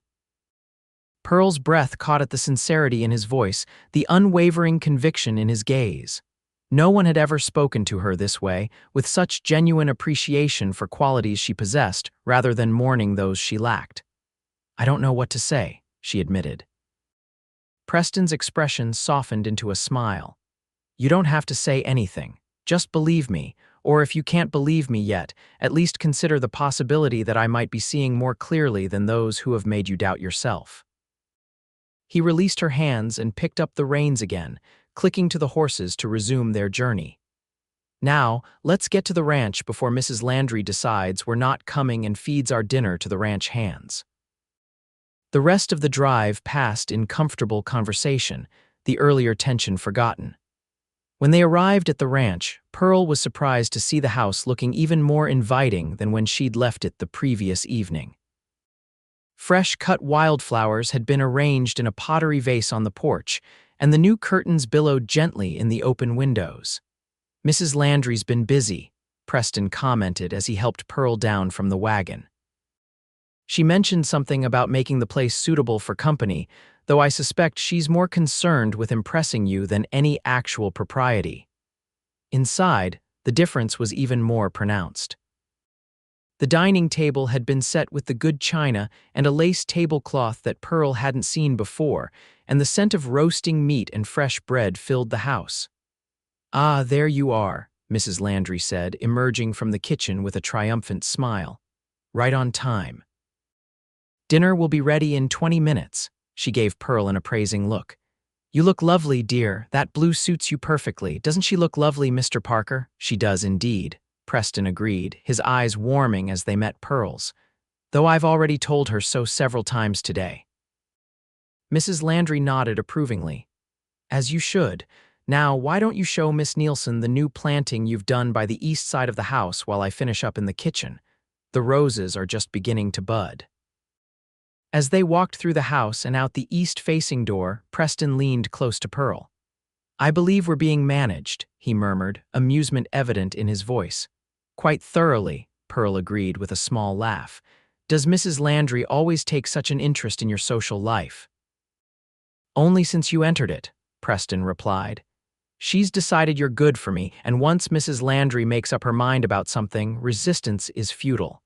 Pearl's breath caught at the sincerity in his voice, the unwavering conviction in his gaze. No one had ever spoken to her this way, with such genuine appreciation for qualities she possessed rather than mourning those she lacked. I don't know what to say, she admitted. Preston's expression softened into a smile. You don't have to say anything. Just believe me, or if you can't believe me yet, at least consider the possibility that I might be seeing more clearly than those who have made you doubt yourself. He released her hands and picked up the reins again, clicking to the horses to resume their journey. Now, let's get to the ranch before Mrs. Landry decides we're not coming and feeds our dinner to the ranch hands. The rest of the drive passed in comfortable conversation, the earlier tension forgotten. When they arrived at the ranch, Pearl was surprised to see the house looking even more inviting than when she'd left it the previous evening. Fresh-cut wildflowers had been arranged in a pottery vase on the porch, and the new curtains billowed gently in the open windows. Mrs. Landry's been busy, Preston commented as he helped Pearl down from the wagon. She mentioned something about making the place suitable for company, though I suspect she's more concerned with impressing you than any actual propriety. Inside, the difference was even more pronounced. The dining table had been set with the good china and a lace tablecloth that Pearl hadn't seen before, and the scent of roasting meat and fresh bread filled the house. Ah, there you are, Mrs. Landry said, emerging from the kitchen with a triumphant smile. Right on time. Dinner will be ready in 20 minutes, she gave Pearl an appraising look. You look lovely, dear. That blue suits you perfectly. Doesn't she look lovely, Mr. Parker? She does indeed, Preston agreed, his eyes warming as they met Pearl's, though I've already told her so several times today. Mrs. Landry nodded approvingly. As you should. Now, why don't you show Miss Nielsen the new planting you've done by the east side of the house while I finish up in the kitchen? The roses are just beginning to bud. As they walked through the house and out the east-facing door, Preston leaned close to Pearl. I believe we're being managed, he murmured, amusement evident in his voice. Quite thoroughly, Pearl agreed with a small laugh. Does Mrs. Landry always take such an interest in your social life? Only since you entered it, Preston replied. She's decided you're good for me, and once Mrs. Landry makes up her mind about something, resistance is futile.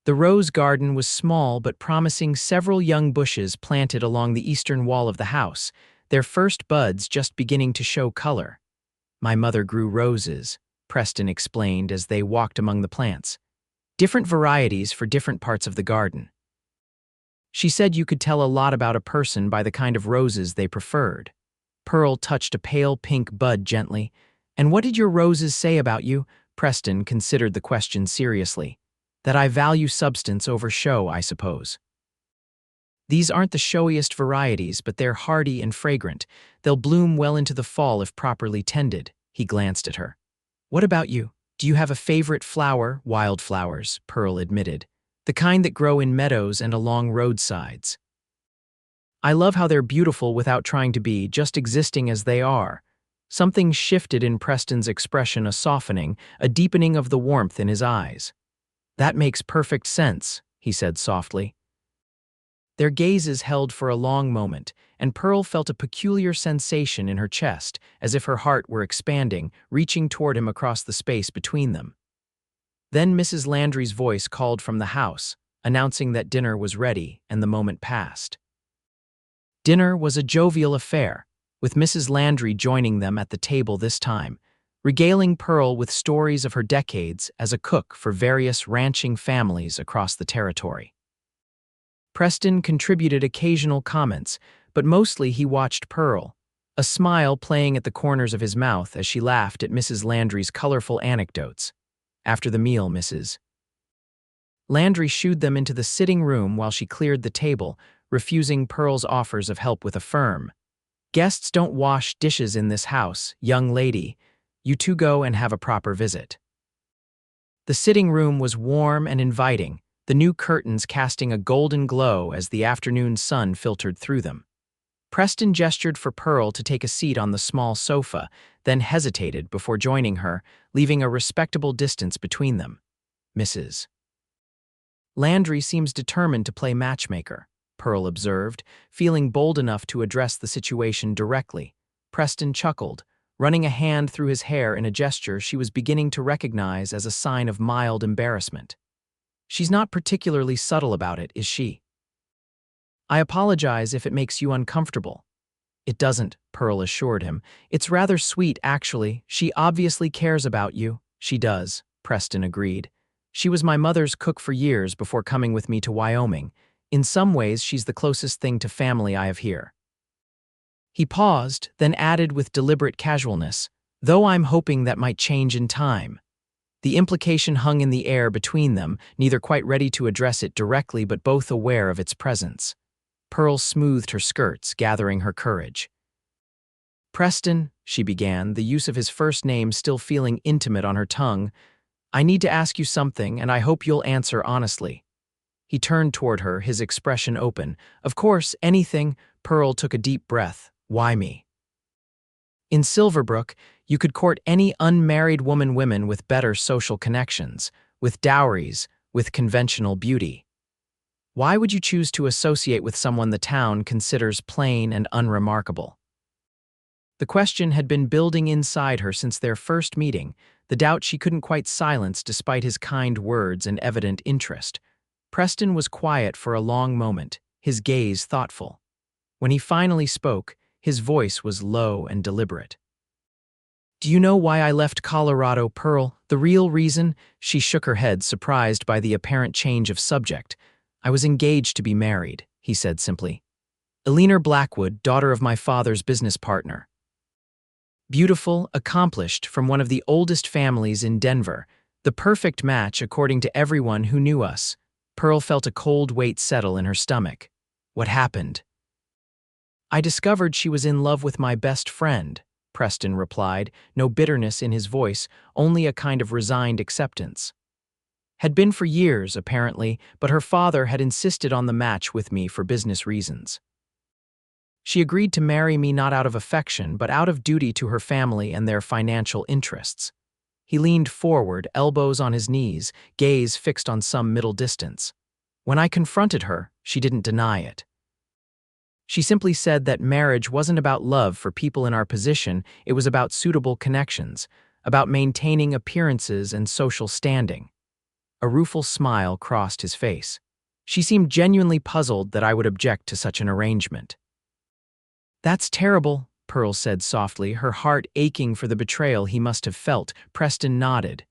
The rose garden was small but promising, several young bushes planted along the eastern wall of the house, their first buds just beginning to show color. My mother grew roses, Preston explained as they walked among the plants. Different varieties for different parts of the garden. She said you could tell a lot about a person by the kind of roses they preferred. Pearl touched a pale pink bud gently. And what did your roses say about you? Preston considered the question seriously. That I value substance over show, I suppose. These aren't the showiest varieties, but they're hardy and fragrant. They'll bloom well into the fall if properly tended. He glanced at her. What about you? Do you have a favorite flower? Wildflowers, Pearl admitted. The kind that grow in meadows and along roadsides. I love how they're beautiful without trying to be, just existing as they are. Something shifted in Preston's expression, a softening, a deepening of the warmth in his eyes. That makes perfect sense, he said softly. Their gazes held for a long moment, and Pearl felt a peculiar sensation in her chest, as if her heart were expanding, reaching toward him across the space between them. Then Mrs. Landry's voice called from the house, announcing that dinner was ready, and the moment passed. Dinner was a jovial affair, with Mrs. Landry joining them at the table this time, regaling Pearl with stories of her decades as a cook for various ranching families across the territory. Preston contributed occasional comments, but mostly he watched Pearl, a smile playing at the corners of his mouth as she laughed at Mrs. Landry's colorful anecdotes. After the meal, Mrs. Landry shooed them into the sitting room while she cleared the table, refusing Pearl's offers of help with a firm "Guests don't wash dishes in this house, young lady. You two go and have a proper visit." The sitting room was warm and inviting, the new curtains casting a golden glow as the afternoon sun filtered through them. Preston gestured for Pearl to take a seat on the small sofa, then hesitated before joining her, leaving a respectable distance between them. Mrs. Landry seems determined to play matchmaker, Pearl observed, feeling bold enough to address the situation directly. Preston chuckled, running a hand through his hair in a gesture she was beginning to recognize as a sign of mild embarrassment. "She's not particularly subtle about it, is she?" "I apologize if it makes you uncomfortable." "It doesn't," Pearl assured him. "It's rather sweet, actually. She obviously cares about you." "She does," Preston agreed. "She was my mother's cook for years before coming with me to Wyoming. In some ways, she's the closest thing to family I have here." He paused, then added with deliberate casualness, "Though I'm hoping that might change in time." The implication hung in the air between them, neither quite ready to address it directly but both aware of its presence. Pearl smoothed her skirts, gathering her courage. "Preston," she began, the use of his first name still feeling intimate on her tongue, "I need to ask you something, and I hope you'll answer honestly." He turned toward her, his expression open. "Of course, anything." Pearl took a deep breath. "Why me?" "In Silverbrook, you could court any unmarried women with better social connections, with dowries, with conventional beauty. Why would you choose to associate with someone the town considers plain and unremarkable?" The question had been building inside her since their first meeting, the doubt she couldn't quite silence despite his kind words and evident interest. Preston was quiet for a long moment, his gaze thoughtful. When he finally spoke, his voice was low and deliberate. "Do you know why I left Colorado, Pearl? The real reason?" She shook her head, surprised by the apparent change of subject. "I was engaged to be married," he said simply. "Eleanor Blackwood, daughter of my father's business partner. Beautiful, accomplished, from one of the oldest families in Denver. The perfect match according to everyone who knew us." Pearl felt a cold weight settle in her stomach. "What happened?" "I discovered she was in love with my best friend," Preston replied, no bitterness in his voice, only a kind of resigned acceptance. "Had been for years, apparently, but her father had insisted on the match with me for business reasons. She agreed to marry me not out of affection, but out of duty to her family and their financial interests." He leaned forward, elbows on his knees, gaze fixed on some middle distance. "When I confronted her, she didn't deny it. She simply said that marriage wasn't about love for people in our position, it was about suitable connections, about maintaining appearances and social standing." A rueful smile crossed his face. She seemed genuinely puzzled that I would object to such an arrangement. "That's terrible," Pearl said softly, her heart aching for the betrayal he must have felt. Preston nodded.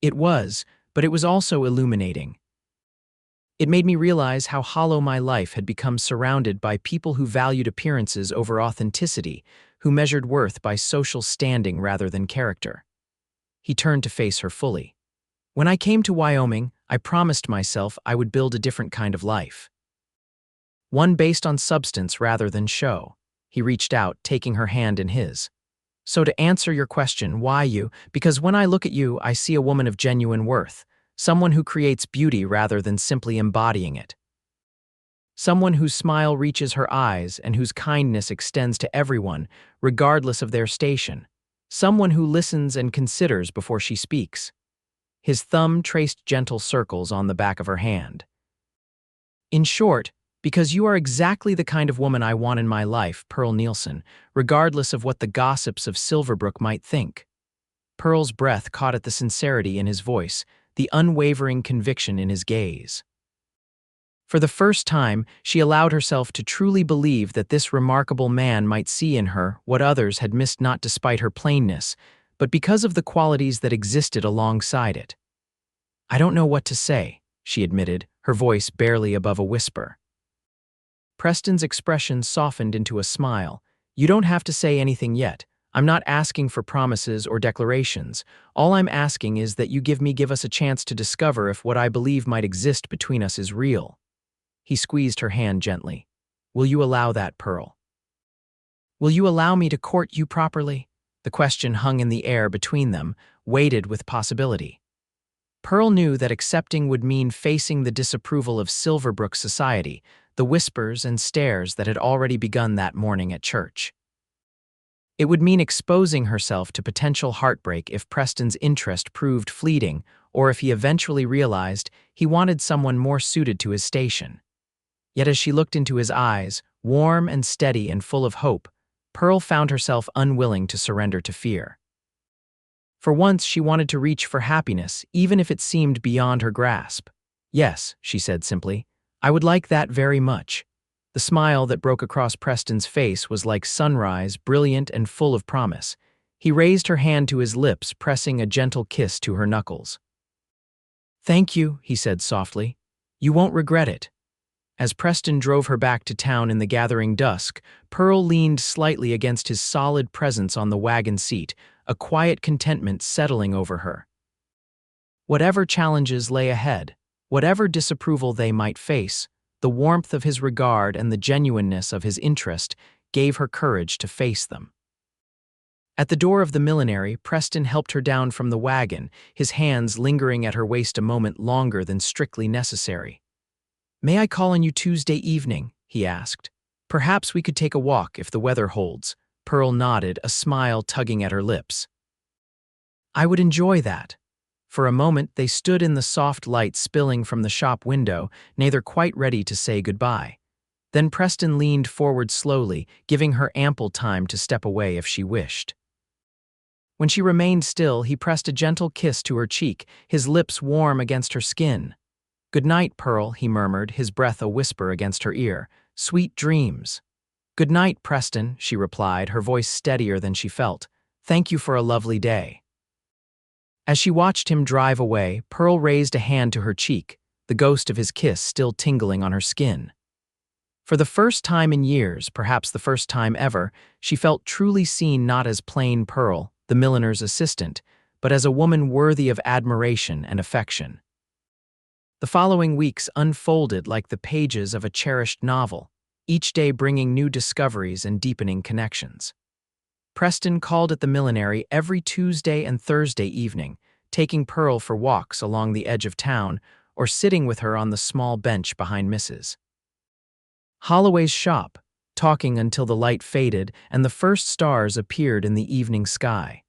"It was, but it was also illuminating. It made me realize how hollow my life had become, surrounded by people who valued appearances over authenticity, who measured worth by social standing rather than character." He turned to face her fully. "When I came to Wyoming, I promised myself I would build a different kind of life. One based on substance rather than show." He reached out, taking her hand in his. "So to answer your question, why you? Because when I look at you, I see a woman of genuine worth. Someone who creates beauty rather than simply embodying it. Someone whose smile reaches her eyes and whose kindness extends to everyone, regardless of their station. Someone who listens and considers before she speaks." His thumb traced gentle circles on the back of her hand. "In short, because you are exactly the kind of woman I want in my life, Pearl Nielsen, regardless of what the gossips of Silverbrook might think." Pearl's breath caught at the sincerity in his voice, the unwavering conviction in his gaze. For the first time, she allowed herself to truly believe that this remarkable man might see in her what others had missed, not despite her plainness, but because of the qualities that existed alongside it. "I don't know what to say," she admitted, her voice barely above a whisper. Preston's expression softened into a smile. "You don't have to say anything yet. I'm not asking for promises or declarations. All I'm asking is that you give us a chance to discover if what I believe might exist between us is real." He squeezed her hand gently. "Will you allow that, Pearl? Will you allow me to court you properly?" The question hung in the air between them, weighted with possibility. Pearl knew that accepting would mean facing the disapproval of Silverbrook society, the whispers and stares that had already begun that morning at church. It would mean exposing herself to potential heartbreak if Preston's interest proved fleeting, or if he eventually realized he wanted someone more suited to his station. Yet as she looked into his eyes, warm and steady and full of hope, Pearl found herself unwilling to surrender to fear. For once, she wanted to reach for happiness, even if it seemed beyond her grasp. "Yes," she said simply, "I would like that very much." The smile that broke across Preston's face was like sunrise, brilliant and full of promise. He raised her hand to his lips, pressing a gentle kiss to her knuckles. "Thank you," he said softly. "You won't regret it." As Preston drove her back to town in the gathering dusk, Pearl leaned slightly against his solid presence on the wagon seat, a quiet contentment settling over her. Whatever challenges lay ahead, whatever disapproval they might face, the warmth of his regard and the genuineness of his interest gave her courage to face them. At the door of the millinery, Preston helped her down from the wagon, his hands lingering at her waist a moment longer than strictly necessary. "May I call on you Tuesday evening?" he asked. "Perhaps we could take a walk if the weather holds." Pearl nodded, a smile tugging at her lips. "I would enjoy that." For a moment, they stood in the soft light spilling from the shop window, neither quite ready to say goodbye. Then Preston leaned forward slowly, giving her ample time to step away if she wished. When she remained still, he pressed a gentle kiss to her cheek, his lips warm against her skin. "Good night, Pearl," he murmured, his breath a whisper against her ear. "Sweet dreams." "Good night, Preston," she replied, her voice steadier than she felt. "Thank you for a lovely day." As she watched him drive away, Pearl raised a hand to her cheek, the ghost of his kiss still tingling on her skin. For the first time in years, perhaps the first time ever, she felt truly seen, not as plain Pearl, the milliner's assistant, but as a woman worthy of admiration and affection. The following weeks unfolded like the pages of a cherished novel, each day bringing new discoveries and deepening connections. Preston called at the millinery every Tuesday and Thursday evening, taking Pearl for walks along the edge of town or sitting with her on the small bench behind Mrs. Holloway's shop, talking until the light faded and the first stars appeared in the evening sky.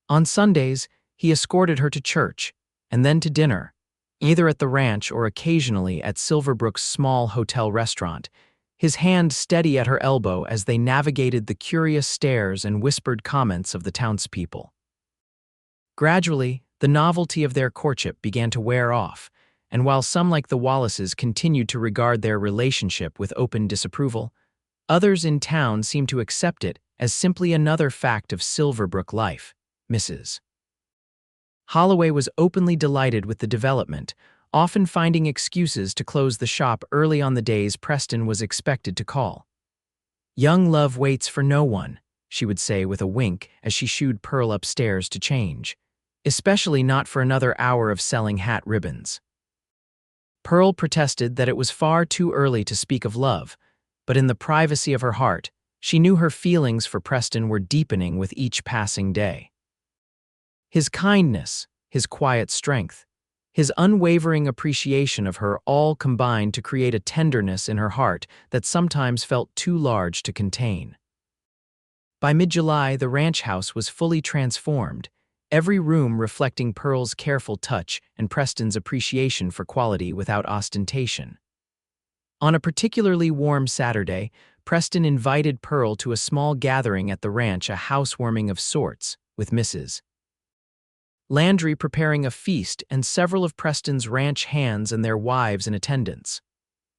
On Sundays, he escorted her to church and then to dinner, either at the ranch or occasionally at Silverbrook's small hotel restaurant, his hand steady at her elbow as they navigated the curious stares and whispered comments of the townspeople. Gradually, the novelty of their courtship began to wear off, and while some like the Wallaces continued to regard their relationship with open disapproval, others in town seemed to accept it as simply another fact of Silverbrook life. Mrs. Holloway was openly delighted with the development, often finding excuses to close the shop early on the days Preston was expected to call. "Young love waits for no one," she would say with a wink as she shooed Pearl upstairs to change, "especially not for another hour of selling hat ribbons." Pearl protested that it was far too early to speak of love, but in the privacy of her heart, she knew her feelings for Preston were deepening with each passing day. His kindness, his quiet strength, his unwavering appreciation of her all combined to create a tenderness in her heart that sometimes felt too large to contain. By mid-July, the ranch house was fully transformed, every room reflecting Pearl's careful touch and Preston's appreciation for quality without ostentation. On a particularly warm Saturday, Preston invited Pearl to a small gathering at the ranch, a housewarming of sorts, with Mrs. Landry preparing a feast and several of Preston's ranch hands and their wives in attendance.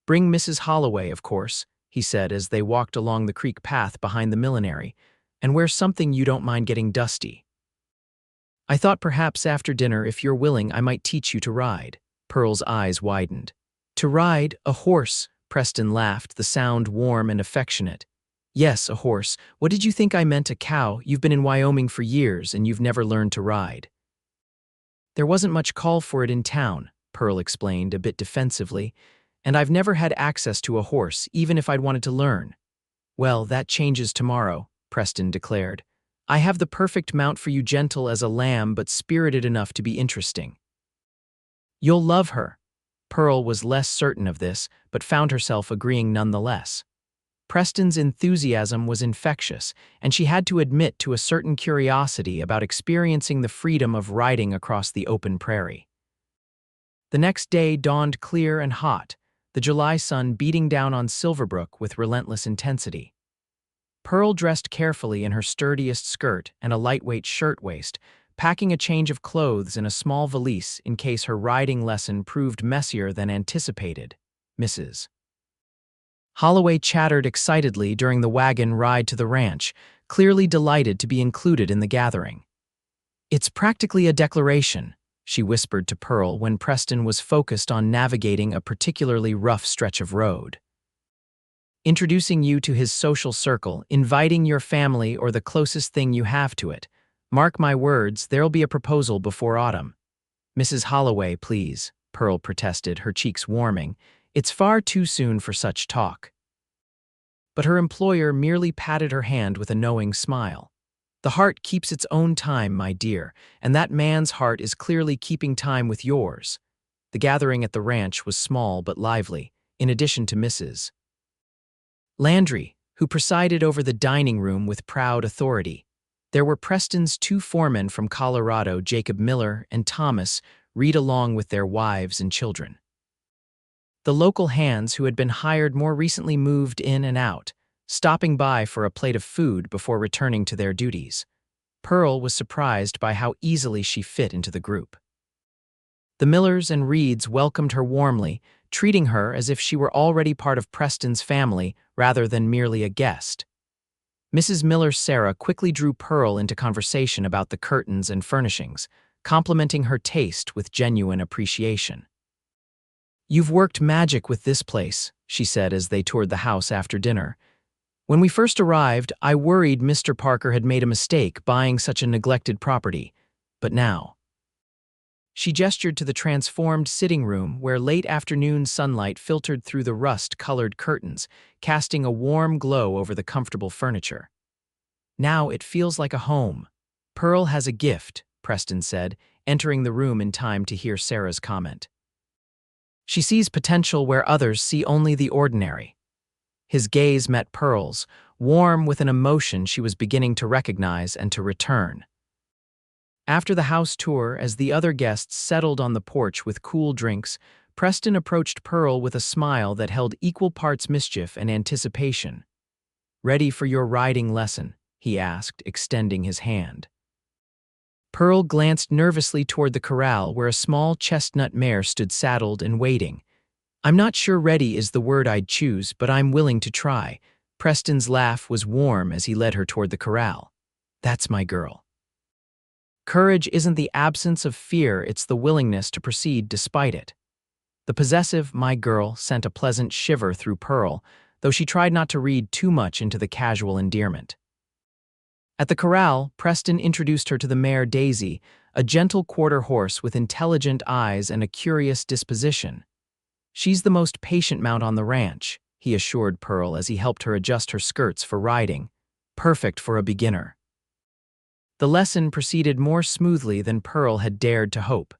"Bring Mrs. Holloway, of course," he said as they walked along the creek path behind the millinery, "and wear something you don't mind getting dusty. I thought perhaps after dinner, if you're willing, I might teach you to ride." Pearl's eyes widened. "To ride? A horse?" Preston laughed, the sound warm and affectionate. "Yes, a horse. What did you think I meant, a cow? You've been in Wyoming for years and you've never learned to ride." "There wasn't much call for it in town," Pearl explained, a bit defensively, "and I've never had access to a horse, even if I'd wanted to learn." "Well, that changes tomorrow," Preston declared. "I have the perfect mount for you, gentle as a lamb but spirited enough to be interesting." "You'll love her." Pearl was less certain of this, but found herself agreeing nonetheless. Preston's enthusiasm was infectious, and she had to admit to a certain curiosity about experiencing the freedom of riding across the open prairie. The next day dawned clear and hot, the July sun beating down on Silverbrook with relentless intensity. Pearl dressed carefully in her sturdiest skirt and a lightweight shirtwaist, packing a change of clothes in a small valise in case her riding lesson proved messier than anticipated. Mrs. Holloway chattered excitedly during the wagon ride to the ranch, clearly delighted to be included in the gathering. "It's practically a declaration," she whispered to Pearl when Preston was focused on navigating a particularly rough stretch of road. "Introducing you to his social circle, inviting your family or the closest thing you have to it. Mark my words, there'll be a proposal before autumn." "Mrs. Holloway, please," Pearl protested, her cheeks warming. "It's far too soon for such talk." But her employer merely patted her hand with a knowing smile. "The heart keeps its own time, my dear, and that man's heart is clearly keeping time with yours." The gathering at the ranch was small but lively, in addition to Mrs. Landry, who presided over the dining room with proud authority. There were Preston's two foremen from Colorado, Jacob Miller and Thomas, read along with their wives and children. The local hands who had been hired more recently moved in and out, stopping by for a plate of food before returning to their duties. Pearl was surprised by how easily she fit into the group. The Millers and Reeds welcomed her warmly, treating her as if she were already part of Preston's family rather than merely a guest. Mrs. Miller's Sarah quickly drew Pearl into conversation about the curtains and furnishings, complimenting her taste with genuine appreciation. "You've worked magic with this place," she said as they toured the house after dinner. "When we first arrived, I worried Mr. Parker had made a mistake buying such a neglected property, but now—" She gestured to the transformed sitting room where late afternoon sunlight filtered through the rust-colored curtains, casting a warm glow over the comfortable furniture. "Now it feels like a home." "Pearl has a gift," Preston said, entering the room in time to hear Sarah's comment. "She sees potential where others see only the ordinary." His gaze met Pearl's, warm with an emotion she was beginning to recognize and to return. After the house tour, as the other guests settled on the porch with cool drinks, Preston approached Pearl with a smile that held equal parts mischief and anticipation. "Ready for your riding lesson?" he asked, extending his hand. Pearl glanced nervously toward the corral where a small chestnut mare stood saddled and waiting. "I'm not sure ready is the word I'd choose, but I'm willing to try." Preston's laugh was warm as he led her toward the corral. "That's my girl." Courage isn't the absence of fear, it's the willingness to proceed despite it. The possessive "my girl" sent a pleasant shiver through Pearl, though she tried not to read too much into the casual endearment. At the corral, Preston introduced her to the mare Daisy, a gentle quarter horse with intelligent eyes and a curious disposition. "She's the most patient mount on the ranch," he assured Pearl as he helped her adjust her skirts for riding. "Perfect for a beginner." The lesson proceeded more smoothly than Pearl had dared to hope.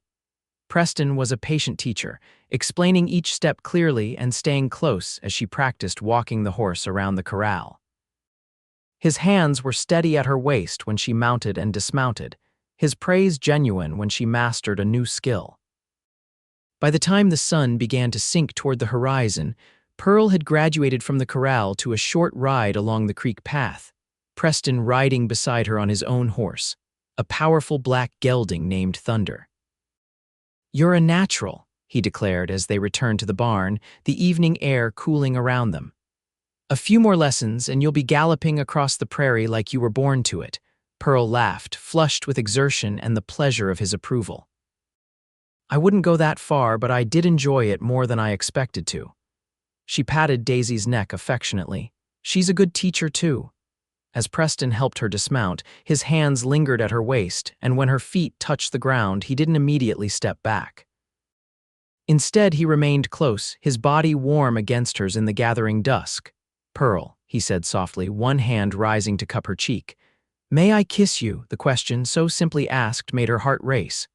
Preston was a patient teacher, explaining each step clearly and staying close as she practiced walking the horse around the corral. His hands were steady at her waist when she mounted and dismounted, his praise genuine when she mastered a new skill. By the time the sun began to sink toward the horizon, Pearl had graduated from the corral to a short ride along the creek path, Preston riding beside her on his own horse. a powerful black gelding named Thunder. "You're a natural," he declared as they returned to the barn, the evening air cooling around them. "A few more lessons and you'll be galloping across the prairie like you were born to it." Pearl laughed, flushed with exertion and the pleasure of his approval. "I wouldn't go that far, but I did enjoy it more than I expected to." She patted Daisy's neck affectionately. "She's a good teacher, too." As Preston helped her dismount, his hands lingered at her waist, and when her feet touched the ground, he didn't immediately step back. Instead, he remained close, his body warm against hers in the gathering dusk. "Pearl," he said softly, one hand rising to cup her cheek. "May I kiss you?" The question, so simply asked, made her heart race.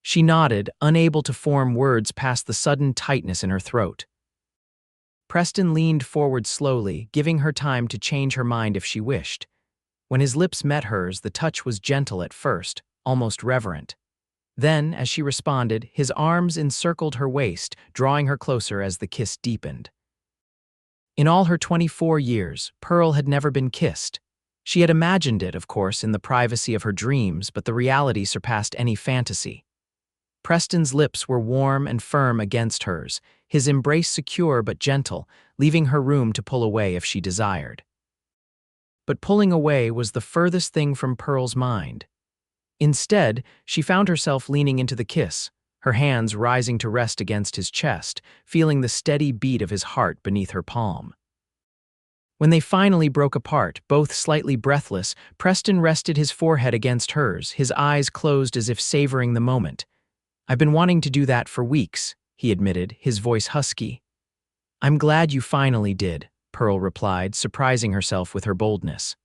She nodded, unable to form words past the sudden tightness in her throat. Preston leaned forward slowly, giving her time to change her mind if she wished. When his lips met hers, the touch was gentle at first, almost reverent. Then, as she responded, his arms encircled her waist, drawing her closer as the kiss deepened. In all her 24 years, Pearl had never been kissed. She had imagined it, of course, in the privacy of her dreams, but the reality surpassed any fantasy. Preston's lips were warm and firm against hers, his embrace secure but gentle, leaving her room to pull away if she desired. But pulling away was the furthest thing from Pearl's mind. Instead, she found herself leaning into the kiss, her hands rising to rest against his chest, feeling the steady beat of his heart beneath her palm. When they finally broke apart, both slightly breathless, Preston rested his forehead against hers, his eyes closed as if savoring the moment. "I've been wanting to do that for weeks," he admitted, his voice husky. "I'm glad you finally did," Pearl replied, surprising herself with her boldness.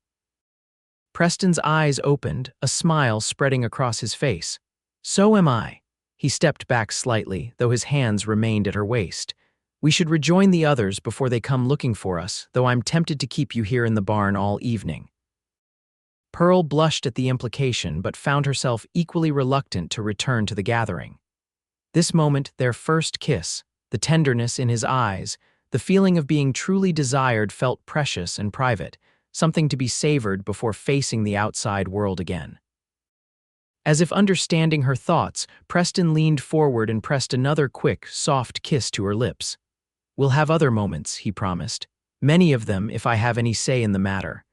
Preston's eyes opened, a smile spreading across his face. "So am I." He stepped back slightly, though his hands remained at her waist. "We should rejoin the others before they come looking for us, though I'm tempted to keep you here in the barn all evening." Pearl blushed at the implication, but found herself equally reluctant to return to the gathering. This moment, their first kiss, the tenderness in his eyes, the feeling of being truly desired felt precious and private, something to be savored before facing the outside world again. As if understanding her thoughts, Preston leaned forward and pressed another quick, soft kiss to her lips. "We'll have other moments," he promised. "Many of them, if I have any say in the matter."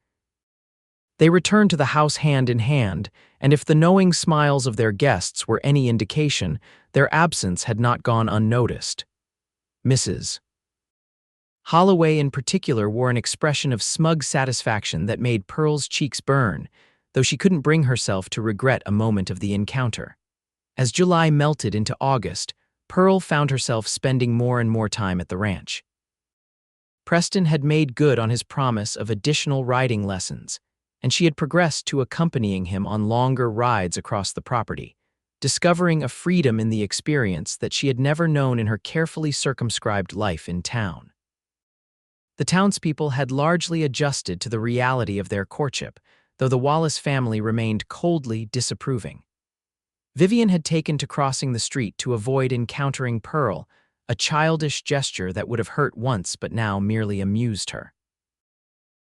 They returned to the house hand in hand, and if the knowing smiles of their guests were any indication, their absence had not gone unnoticed. Mrs. Holloway in particular wore an expression of smug satisfaction that made Pearl's cheeks burn, though she couldn't bring herself to regret a moment of the encounter. As July melted into August, Pearl found herself spending more and more time at the ranch. Preston had made good on his promise of additional riding lessons, and she had progressed to accompanying him on longer rides across the property, discovering a freedom in the experience that she had never known in her carefully circumscribed life in town. The townspeople had largely adjusted to the reality of their courtship, though the Wallace family remained coldly disapproving. Vivian had taken to crossing the street to avoid encountering Pearl, a childish gesture that would have hurt once but now merely amused her.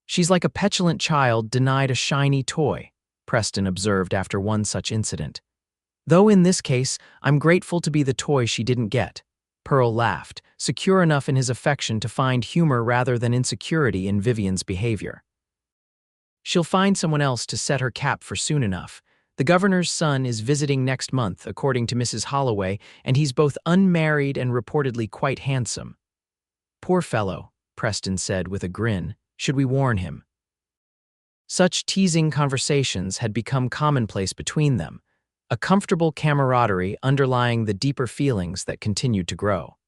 "She's like a petulant child denied a shiny toy," Preston observed after one such incident. "Though in this case, I'm grateful to be the toy she didn't get." Pearl laughed, secure enough in his affection to find humor rather than insecurity in Vivian's behavior. "She'll find someone else to set her cap for soon enough. The governor's son is visiting next month, according to Mrs. Holloway, and he's both unmarried and reportedly quite handsome." "Poor fellow," Preston said with a grin. "Should we warn him?" Such teasing conversations had become commonplace between them, a comfortable camaraderie underlying the deeper feelings that continued to grow.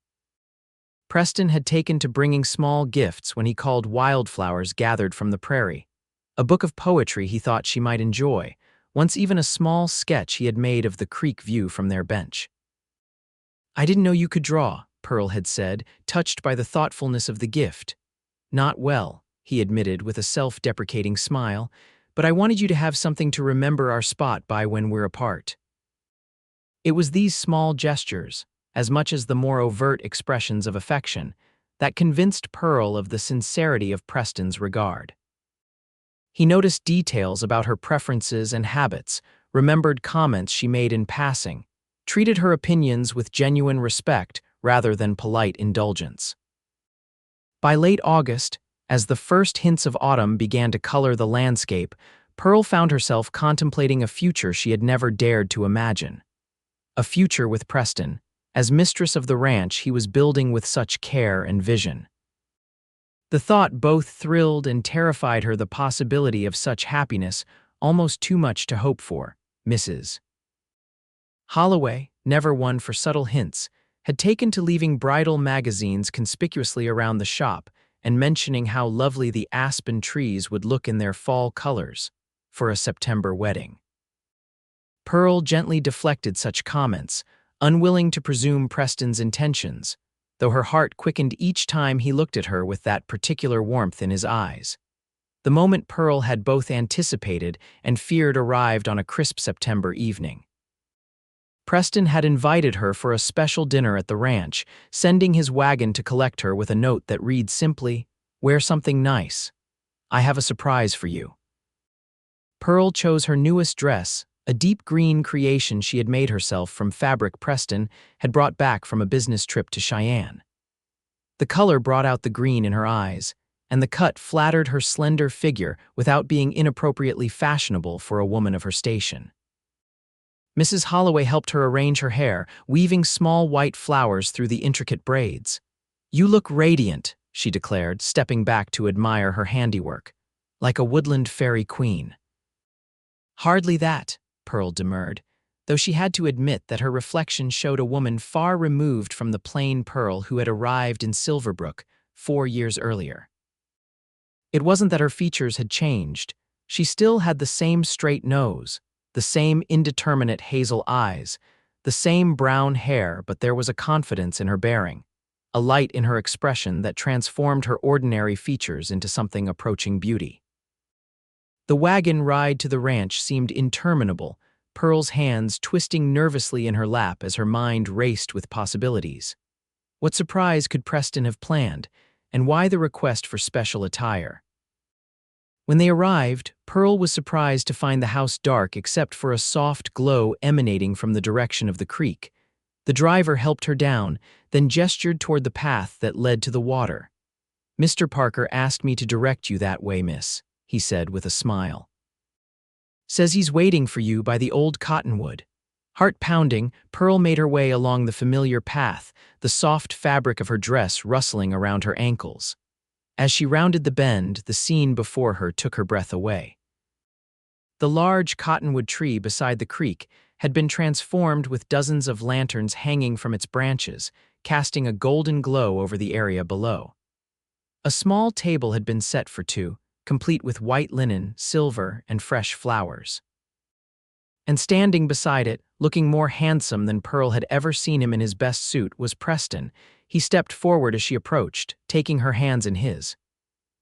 Preston had taken to bringing small gifts when he called wildflowers gathered from the prairie, a book of poetry he thought she might enjoy, once even a small sketch he had made of the creek view from their bench. "I didn't know you could draw," Pearl had said, touched by the thoughtfulness of the gift. "Not well," he admitted with a self-deprecating smile, "but I wanted you to have something to remember our spot by when we're apart." It was these small gestures, as much as the more overt expressions of affection, that convinced Pearl of the sincerity of Preston's regard. He noticed details about her preferences and habits, remembered comments she made in passing, treated her opinions with genuine respect rather than polite indulgence. By late August, as the first hints of autumn began to color the landscape, Pearl found herself contemplating a future she had never dared to imagine. A future with Preston, as mistress of the ranch he was building with such care and vision. The thought both thrilled and terrified her, the possibility of such happiness, almost too much to hope for. Mrs. Holloway, never one for subtle hints, had taken to leaving bridal magazines conspicuously around the shop and mentioning how lovely the aspen trees would look in their fall colors for a September wedding. Pearl gently deflected such comments, unwilling to presume Preston's intentions, though her heart quickened each time he looked at her with that particular warmth in his eyes. The moment Pearl had both anticipated and feared arrived on a crisp September evening. Preston had invited her for a special dinner at the ranch, sending his wagon to collect her with a note that read simply, "Wear something nice. I have a surprise for you." Pearl chose her newest dress, a deep green creation she had made herself from fabric Preston had brought back from a business trip to Cheyenne. The color brought out the green in her eyes, and the cut flattered her slender figure without being inappropriately fashionable for a woman of her station. Mrs. Holloway helped her arrange her hair, weaving small white flowers through the intricate braids. "You look radiant," she declared, stepping back to admire her handiwork, "like a woodland fairy queen." "Hardly that," Pearl demurred, though she had to admit that her reflection showed a woman far removed from the plain Pearl who had arrived in Silverbrook 4 years earlier. It wasn't that her features had changed. She still had the same straight nose, the same indeterminate hazel eyes, the same brown hair, but there was a confidence in her bearing, a light in her expression that transformed her ordinary features into something approaching beauty. The wagon ride to the ranch seemed interminable, Pearl's hands twisting nervously in her lap as her mind raced with possibilities. What surprise could Preston have planned, and why the request for special attire? When they arrived, Pearl was surprised to find the house dark except for a soft glow emanating from the direction of the creek. The driver helped her down, then gestured toward the path that led to the water. "Mr. Parker asked me to direct you that way, miss," he said with a smile. "Says he's waiting for you by the old cottonwood." Heart-pounding, Pearl made her way along the familiar path, the soft fabric of her dress rustling around her ankles. As she rounded the bend, the scene before her took her breath away. The large cottonwood tree beside the creek had been transformed with dozens of lanterns hanging from its branches, casting a golden glow over the area below. A small table had been set for two, complete with white linen, silver, and fresh flowers. And standing beside it, looking more handsome than Pearl had ever seen him in his best suit, was Preston. He stepped forward as she approached, taking her hands in his.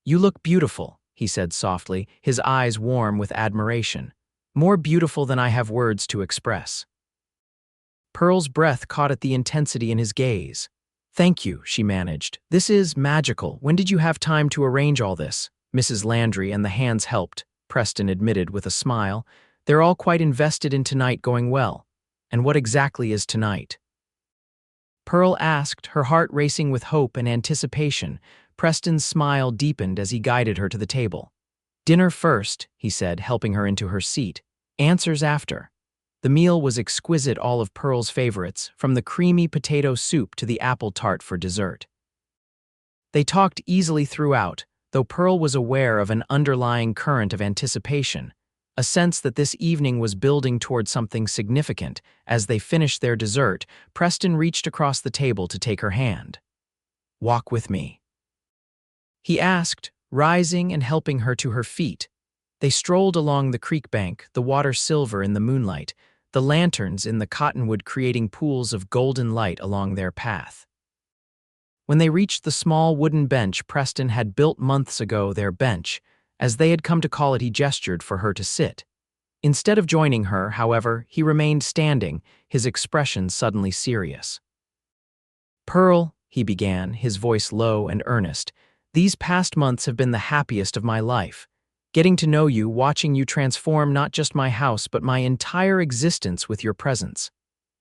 "You look beautiful," he said softly, his eyes warm with admiration. "More beautiful than I have words to express." Pearl's breath caught at the intensity in his gaze. "Thank you," she managed. "This is magical. When did you have time to arrange all this?" Mrs. Landry and the hands helped, Preston admitted with a smile. "They're all quite invested in tonight going well." "And what exactly is tonight?" Pearl asked, her heart racing with hope and anticipation. Preston's smile deepened as he guided her to the table. "Dinner first," he said, helping her into her seat. "Answers after." The meal was exquisite, all of Pearl's favorites, from the creamy potato soup to the apple tart for dessert. They talked easily throughout, though Pearl was aware of an underlying current of anticipation, a sense that this evening was building toward something significant. As they finished their dessert, Preston reached across the table to take her hand. "Walk with me," he asked, rising and helping her to her feet. They strolled along the creek bank, the water silver in the moonlight, the lanterns in the cottonwood creating pools of golden light along their path. When they reached the small wooden bench Preston had built months ago, their bench, as they had come to call it, he gestured for her to sit. Instead of joining her, however, he remained standing, his expression suddenly serious. "Pearl," he began, his voice low and earnest, "these past months have been the happiest of my life. Getting to know you, watching you transform not just my house but my entire existence with your presence.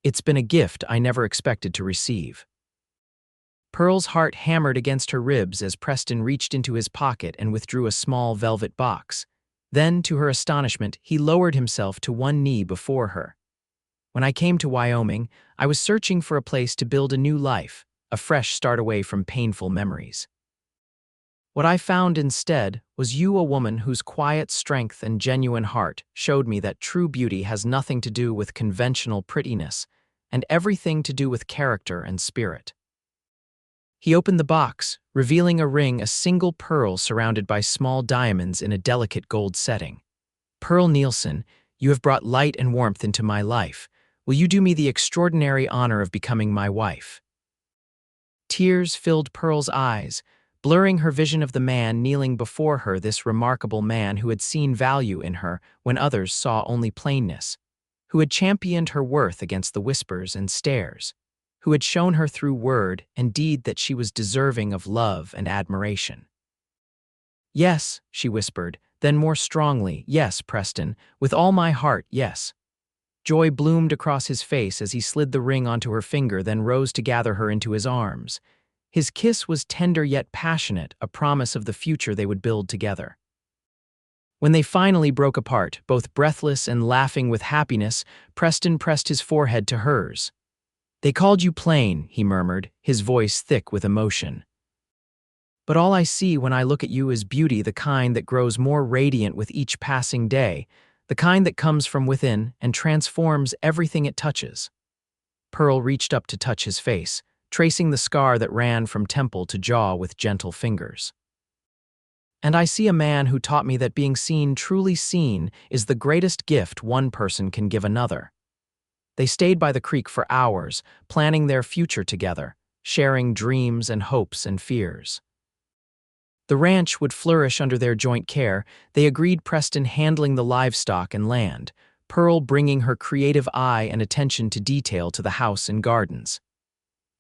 It's been a gift I never expected to receive." Pearl's heart hammered against her ribs as Preston reached into his pocket and withdrew a small velvet box. Then, to her astonishment, he lowered himself to one knee before her. "When I came to Wyoming, I was searching for a place to build a new life, a fresh start away from painful memories. What I found instead was you, a woman whose quiet strength and genuine heart showed me that true beauty has nothing to do with conventional prettiness and everything to do with character and spirit." He opened the box, revealing a ring, a single pearl surrounded by small diamonds in a delicate gold setting. "Pearl Nielsen, you have brought light and warmth into my life. Will you do me the extraordinary honor of becoming my wife?" Tears filled Pearl's eyes, blurring her vision of the man kneeling before her, this remarkable man who had seen value in her when others saw only plainness, who had championed her worth against the whispers and stares, who had shown her through word and deed that she was deserving of love and admiration. "Yes," she whispered, then more strongly, "Yes, Preston, with all my heart, yes." Joy bloomed across his face as he slid the ring onto her finger, then rose to gather her into his arms. His kiss was tender yet passionate, a promise of the future they would build together. When they finally broke apart, both breathless and laughing with happiness, Preston pressed his forehead to hers. "They called you plain," he murmured, his voice thick with emotion. "But all I see when I look at you is beauty, the kind that grows more radiant with each passing day, the kind that comes from within and transforms everything it touches." Pearl reached up to touch his face, tracing the scar that ran from temple to jaw with gentle fingers. "And I see a man who taught me that being seen, truly seen, is the greatest gift one person can give another." They stayed by the creek for hours, planning their future together, sharing dreams and hopes and fears. The ranch would flourish under their joint care. They agreed, Preston handling the livestock and land, Pearl bringing her creative eye and attention to detail to the house and gardens.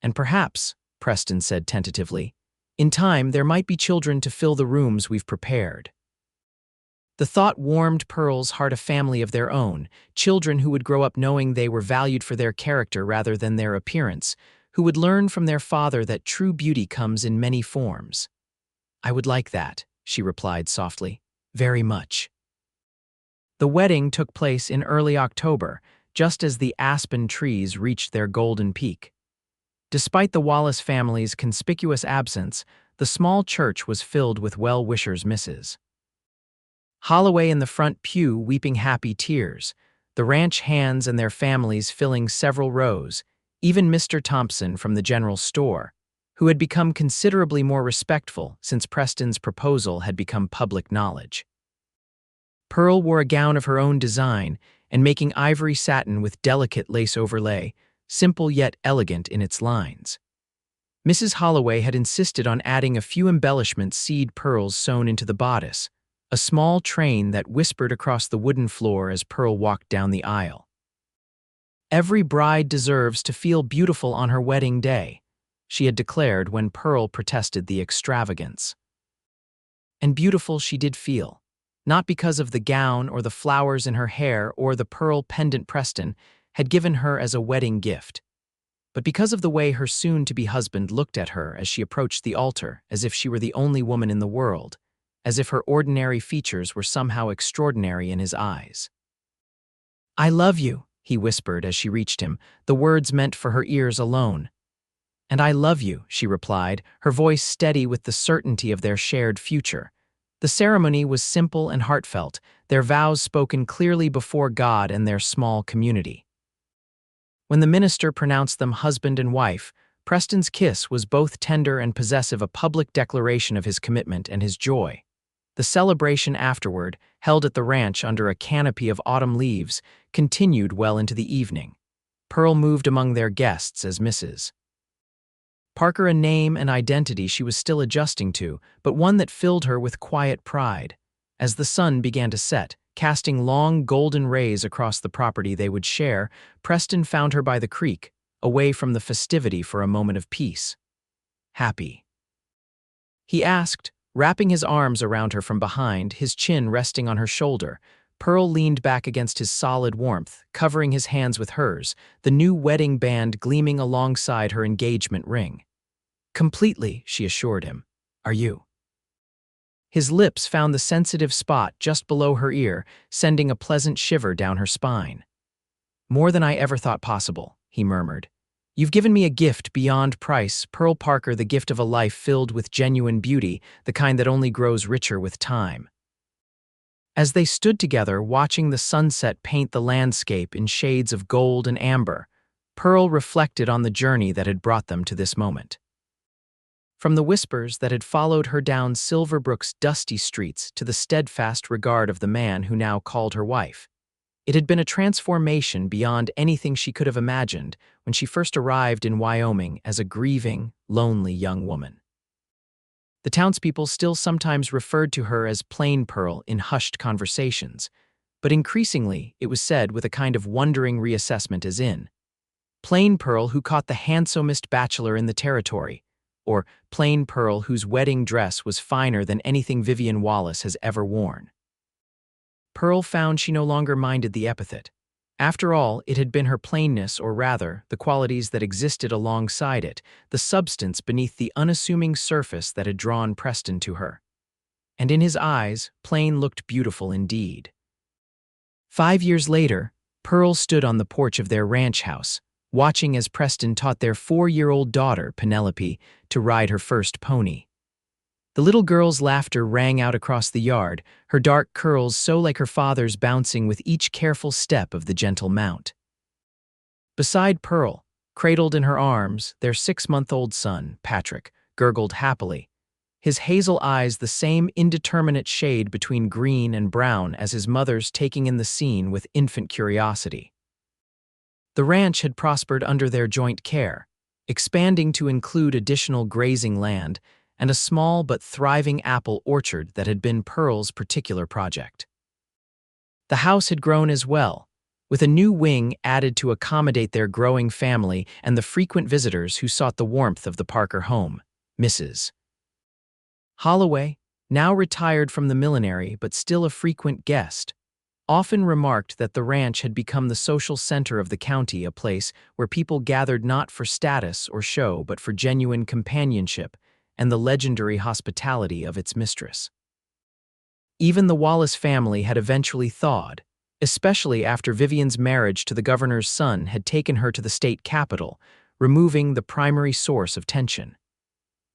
"And perhaps," Preston said tentatively, "in time there might be children to fill the rooms we've prepared." The thought warmed Pearl's heart, a family of their own, children who would grow up knowing they were valued for their character rather than their appearance, who would learn from their father that true beauty comes in many forms. "I would like that," she replied softly, "very much." The wedding took place in early October, just as the aspen trees reached their golden peak. Despite the Wallace family's conspicuous absence, the small church was filled with well-wishers, Mrs. Holloway in the front pew weeping happy tears, the ranch hands and their families filling several rows, even Mr. Thompson from the general store, who had become considerably more respectful since Preston's proposal had become public knowledge. Pearl wore a gown of her own design and making ivory satin with delicate lace overlay, simple yet elegant in its lines. Mrs. Holloway had insisted on adding a few embellishments, seed pearls sewn into the bodice, a small train that whispered across the wooden floor as Pearl walked down the aisle. "Every bride deserves to feel beautiful on her wedding day," she had declared when Pearl protested the extravagance. And beautiful she did feel, not because of the gown or the flowers in her hair or the pearl pendant Preston had given her as a wedding gift, but because of the way her soon-to-be husband looked at her as she approached the altar, as if she were the only woman in the world, as if her ordinary features were somehow extraordinary in his eyes. "I love you," he whispered as she reached him, the words meant for her ears alone. "And I love you," she replied, her voice steady with the certainty of their shared future. The ceremony was simple and heartfelt, their vows spoken clearly before God and their small community. When the minister pronounced them husband and wife, Preston's kiss was both tender and possessive, a public declaration of his commitment and his joy. The celebration afterward, held at the ranch under a canopy of autumn leaves, continued well into the evening. Pearl moved among their guests as Mrs. Parker, a name and identity she was still adjusting to, but one that filled her with quiet pride. As the sun began to set, casting long golden rays across the property they would share, Preston found her by the creek, away from the festivity for a moment of peace. "Happy?" he asked, Wrapping his arms around her from behind, his chin resting on her shoulder, Pearl leaned back against his solid warmth, covering his hands with hers, the new wedding band gleaming alongside her engagement ring. "Completely," she assured him. "Are you?" His lips found the sensitive spot just below her ear, sending a pleasant shiver down her spine. "More than I ever thought possible," he murmured. "You've given me a gift beyond price, Pearl Parker, the gift of a life filled with genuine beauty, the kind that only grows richer with time." As they stood together, watching the sunset paint the landscape in shades of gold and amber, Pearl reflected on the journey that had brought them to this moment. From the whispers that had followed her down Silverbrook's dusty streets to the steadfast regard of the man who now called her wife, it had been a transformation beyond anything she could have imagined when she first arrived in Wyoming as a grieving, lonely young woman. The townspeople still sometimes referred to her as Plain Pearl in hushed conversations, but increasingly it was said with a kind of wondering reassessment as in, "Plain Pearl who caught the handsomest bachelor in the territory," or "Plain Pearl whose wedding dress was finer than anything Vivian Wallace has ever worn." Pearl found she no longer minded the epithet. After all, it had been her plainness, or rather, the qualities that existed alongside it, the substance beneath the unassuming surface that had drawn Preston to her. And in his eyes, Plain looked beautiful indeed. 5 years later, Pearl stood on the porch of their ranch house, watching as Preston taught their 4-year-old daughter, Penelope, to ride her first pony. The little girl's laughter rang out across the yard, her dark curls so like her father's bouncing with each careful step of the gentle mount. Beside Pearl, cradled in her arms, their 6-month-old son, Patrick, gurgled happily, his hazel eyes the same indeterminate shade between green and brown as his mother's, taking in the scene with infant curiosity. The ranch had prospered under their joint care, expanding to include additional grazing land and a small but thriving apple orchard that had been Pearl's particular project. The house had grown as well, with a new wing added to accommodate their growing family and the frequent visitors who sought the warmth of the Parker home. Mrs. Holloway, now retired from the millinery but still a frequent guest, often remarked that the ranch had become the social center of the county, a place where people gathered not for status or show but for genuine companionship and the legendary hospitality of its mistress. Even the Wallace family had eventually thawed, especially after Vivian's marriage to the governor's son had taken her to the state capital, removing the primary source of tension.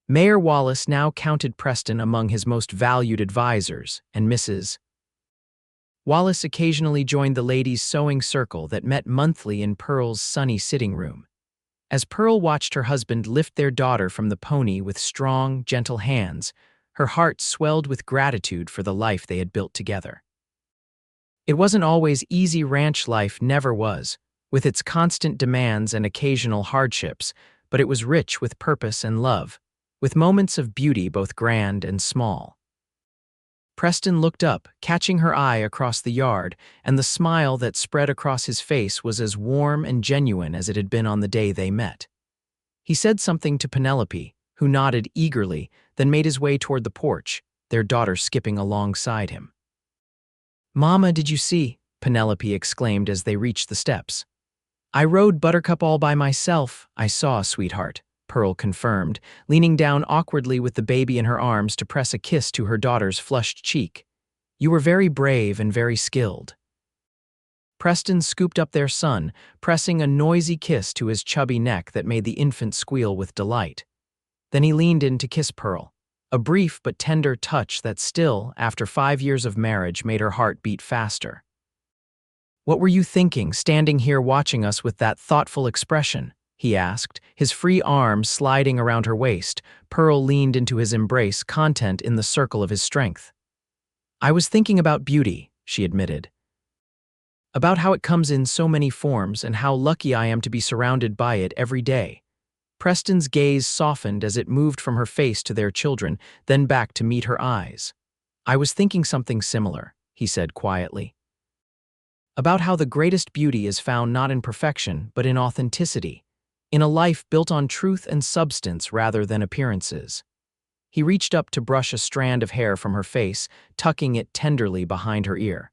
Mayor Wallace now counted Preston among his most valued advisors, and Mrs. Wallace occasionally joined the ladies' sewing circle that met monthly in Pearl's sunny sitting room. As Pearl watched her husband lift their daughter from the pony with strong, gentle hands, her heart swelled with gratitude for the life they had built together. It wasn't always easy. Ranch life never was, with its constant demands and occasional hardships, but it was rich with purpose and love, with moments of beauty both grand and small. Preston looked up, catching her eye across the yard, and the smile that spread across his face was as warm and genuine as it had been on the day they met. He said something to Penelope, who nodded eagerly, then made his way toward the porch, their daughter skipping alongside him. "Mama, did you see?" Penelope exclaimed as they reached the steps. "I rode Buttercup all by myself." "I saw, sweetheart," Pearl confirmed, leaning down awkwardly with the baby in her arms to press a kiss to her daughter's flushed cheek. "You were very brave and very skilled." Preston scooped up their son, pressing a noisy kiss to his chubby neck that made the infant squeal with delight. Then he leaned in to kiss Pearl, a brief but tender touch that still, after 5 years of marriage, made her heart beat faster. "What were you thinking, standing here watching us with that thoughtful expression?" he asked, his free arms sliding around her waist. Pearl leaned into his embrace, content in the circle of his strength. "I was thinking about beauty," she admitted. "About how it comes in so many forms and how lucky I am to be surrounded by it every day." Preston's gaze softened as it moved from her face to their children, then back to meet her eyes. "I was thinking something similar," he said quietly. "About how the greatest beauty is found not in perfection, but in authenticity, in a life built on truth and substance rather than appearances." He reached up to brush a strand of hair from her face, tucking it tenderly behind her ear.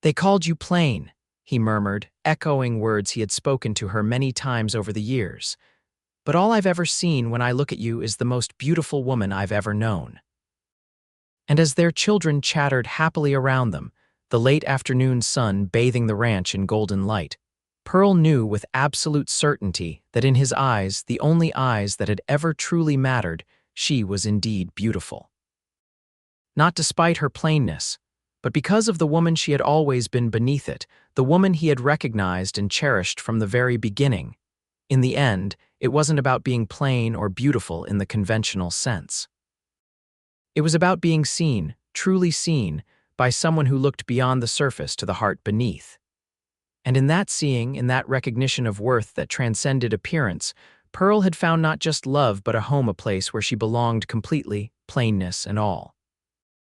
"They called you plain," he murmured, echoing words he had spoken to her many times over the years. "But all I've ever seen when I look at you is the most beautiful woman I've ever known." And as their children chattered happily around them, the late afternoon sun bathing the ranch in golden light, Pearl knew with absolute certainty that in his eyes, the only eyes that had ever truly mattered, she was indeed beautiful. Not despite her plainness, but because of the woman she had always been beneath it, the woman he had recognized and cherished from the very beginning. In the end, it wasn't about being plain or beautiful in the conventional sense. It was about being seen, truly seen, by someone who looked beyond the surface to the heart beneath. And in that seeing, in that recognition of worth that transcended appearance, Pearl had found not just love but a home, a place where she belonged completely, plainness and all.